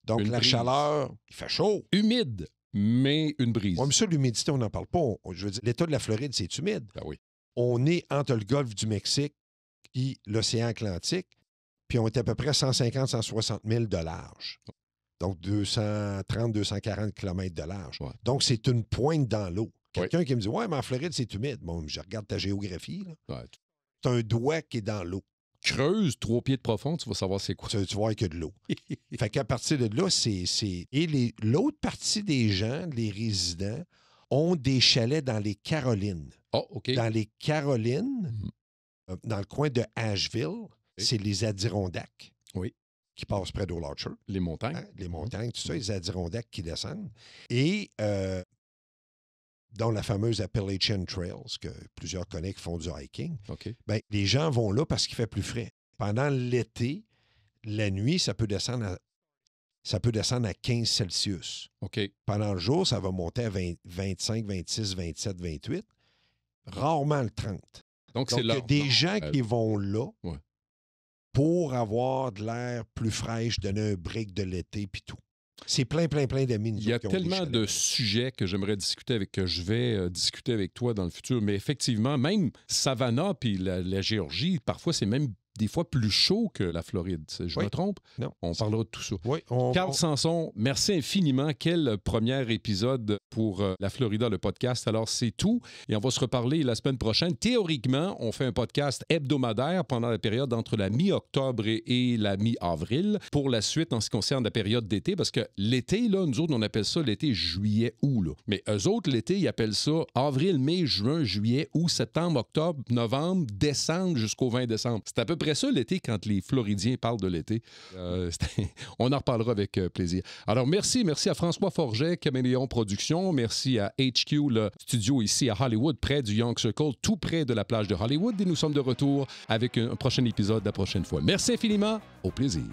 Donc, la chaleur, il fait chaud. Humide, mais une brise. Oui, mais ça, l'humidité, on n'en parle pas. Je veux dire, l'État de la Floride, c'est humide. Ah oui. On est entre le golfe du Mexique et l'océan Atlantique, puis on est à peu près 150-160 000 de large. Donc, 230-240 km de large. Ouais. Donc, c'est une pointe dans l'eau. Quelqu'un qui me dit « Ouais, mais en Floride, c'est humide. » Bon, je regarde ta géographie. Là. Ouais. C'est un doigt qui est dans l'eau. Creuse 3 pieds de profond, tu vas savoir c'est quoi. Tu vas voir qu'il y a de l'eau. Fait qu'à partir de là, c'est... Et l'autre partie des gens, les résidents, ont des chalets dans les Carolines. Oh, OK. Dans les Carolines, dans le coin de Asheville, c'est les Adirondacks. Oui. Qui passent près d'Old Orchard. Les montagnes. Hein? Les montagnes, tout ça, les Adirondacks qui descendent. Et dont la fameuse Appalachian Trails, que plusieurs connaissent qui font du hiking. Okay. Bien, les gens vont là parce qu'il fait plus frais. Pendant l'été, la nuit, ça peut descendre à 15 Celsius. Okay. Pendant le jour, ça va monter à 25, 26, 27, 28. Rarement le 30. Donc il y a des gens qui vont là pour avoir de l'air plus fraîche, donner un break de l'été puis tout. C'est plein d'amis. Il y a tellement de sujets que j'aimerais discuter que je vais discuter avec toi dans le futur. Mais effectivement, même Savannah puis la Géorgie, parfois, c'est même des fois plus chaud que la Floride. Je me trompe? Non. On parlera de tout ça. Oui, Carl Sanson, merci infiniment. Quel premier épisode pour la Florida, le podcast. Alors, c'est tout. Et on va se reparler la semaine prochaine. Théoriquement, on fait un podcast hebdomadaire pendant la période entre la mi-octobre et la mi-avril. Pour la suite, en ce qui concerne la période d'été, parce que l'été, là, nous autres, on appelle ça l'été juillet, août. Là. Mais eux autres, l'été, ils appellent ça avril, mai, juin, juillet, août, septembre, octobre, novembre, décembre jusqu'au 20 décembre. C'est à peu peu près ça l'été quand les Floridiens parlent de l'été. On en reparlera avec plaisir. Alors, merci à François Forget, Caméléon Productions. Merci à HQ, le studio ici à Hollywood, près du Young Circle, tout près de la plage de Hollywood. Et nous sommes de retour avec un prochain épisode la prochaine fois. Merci infiniment. Au plaisir.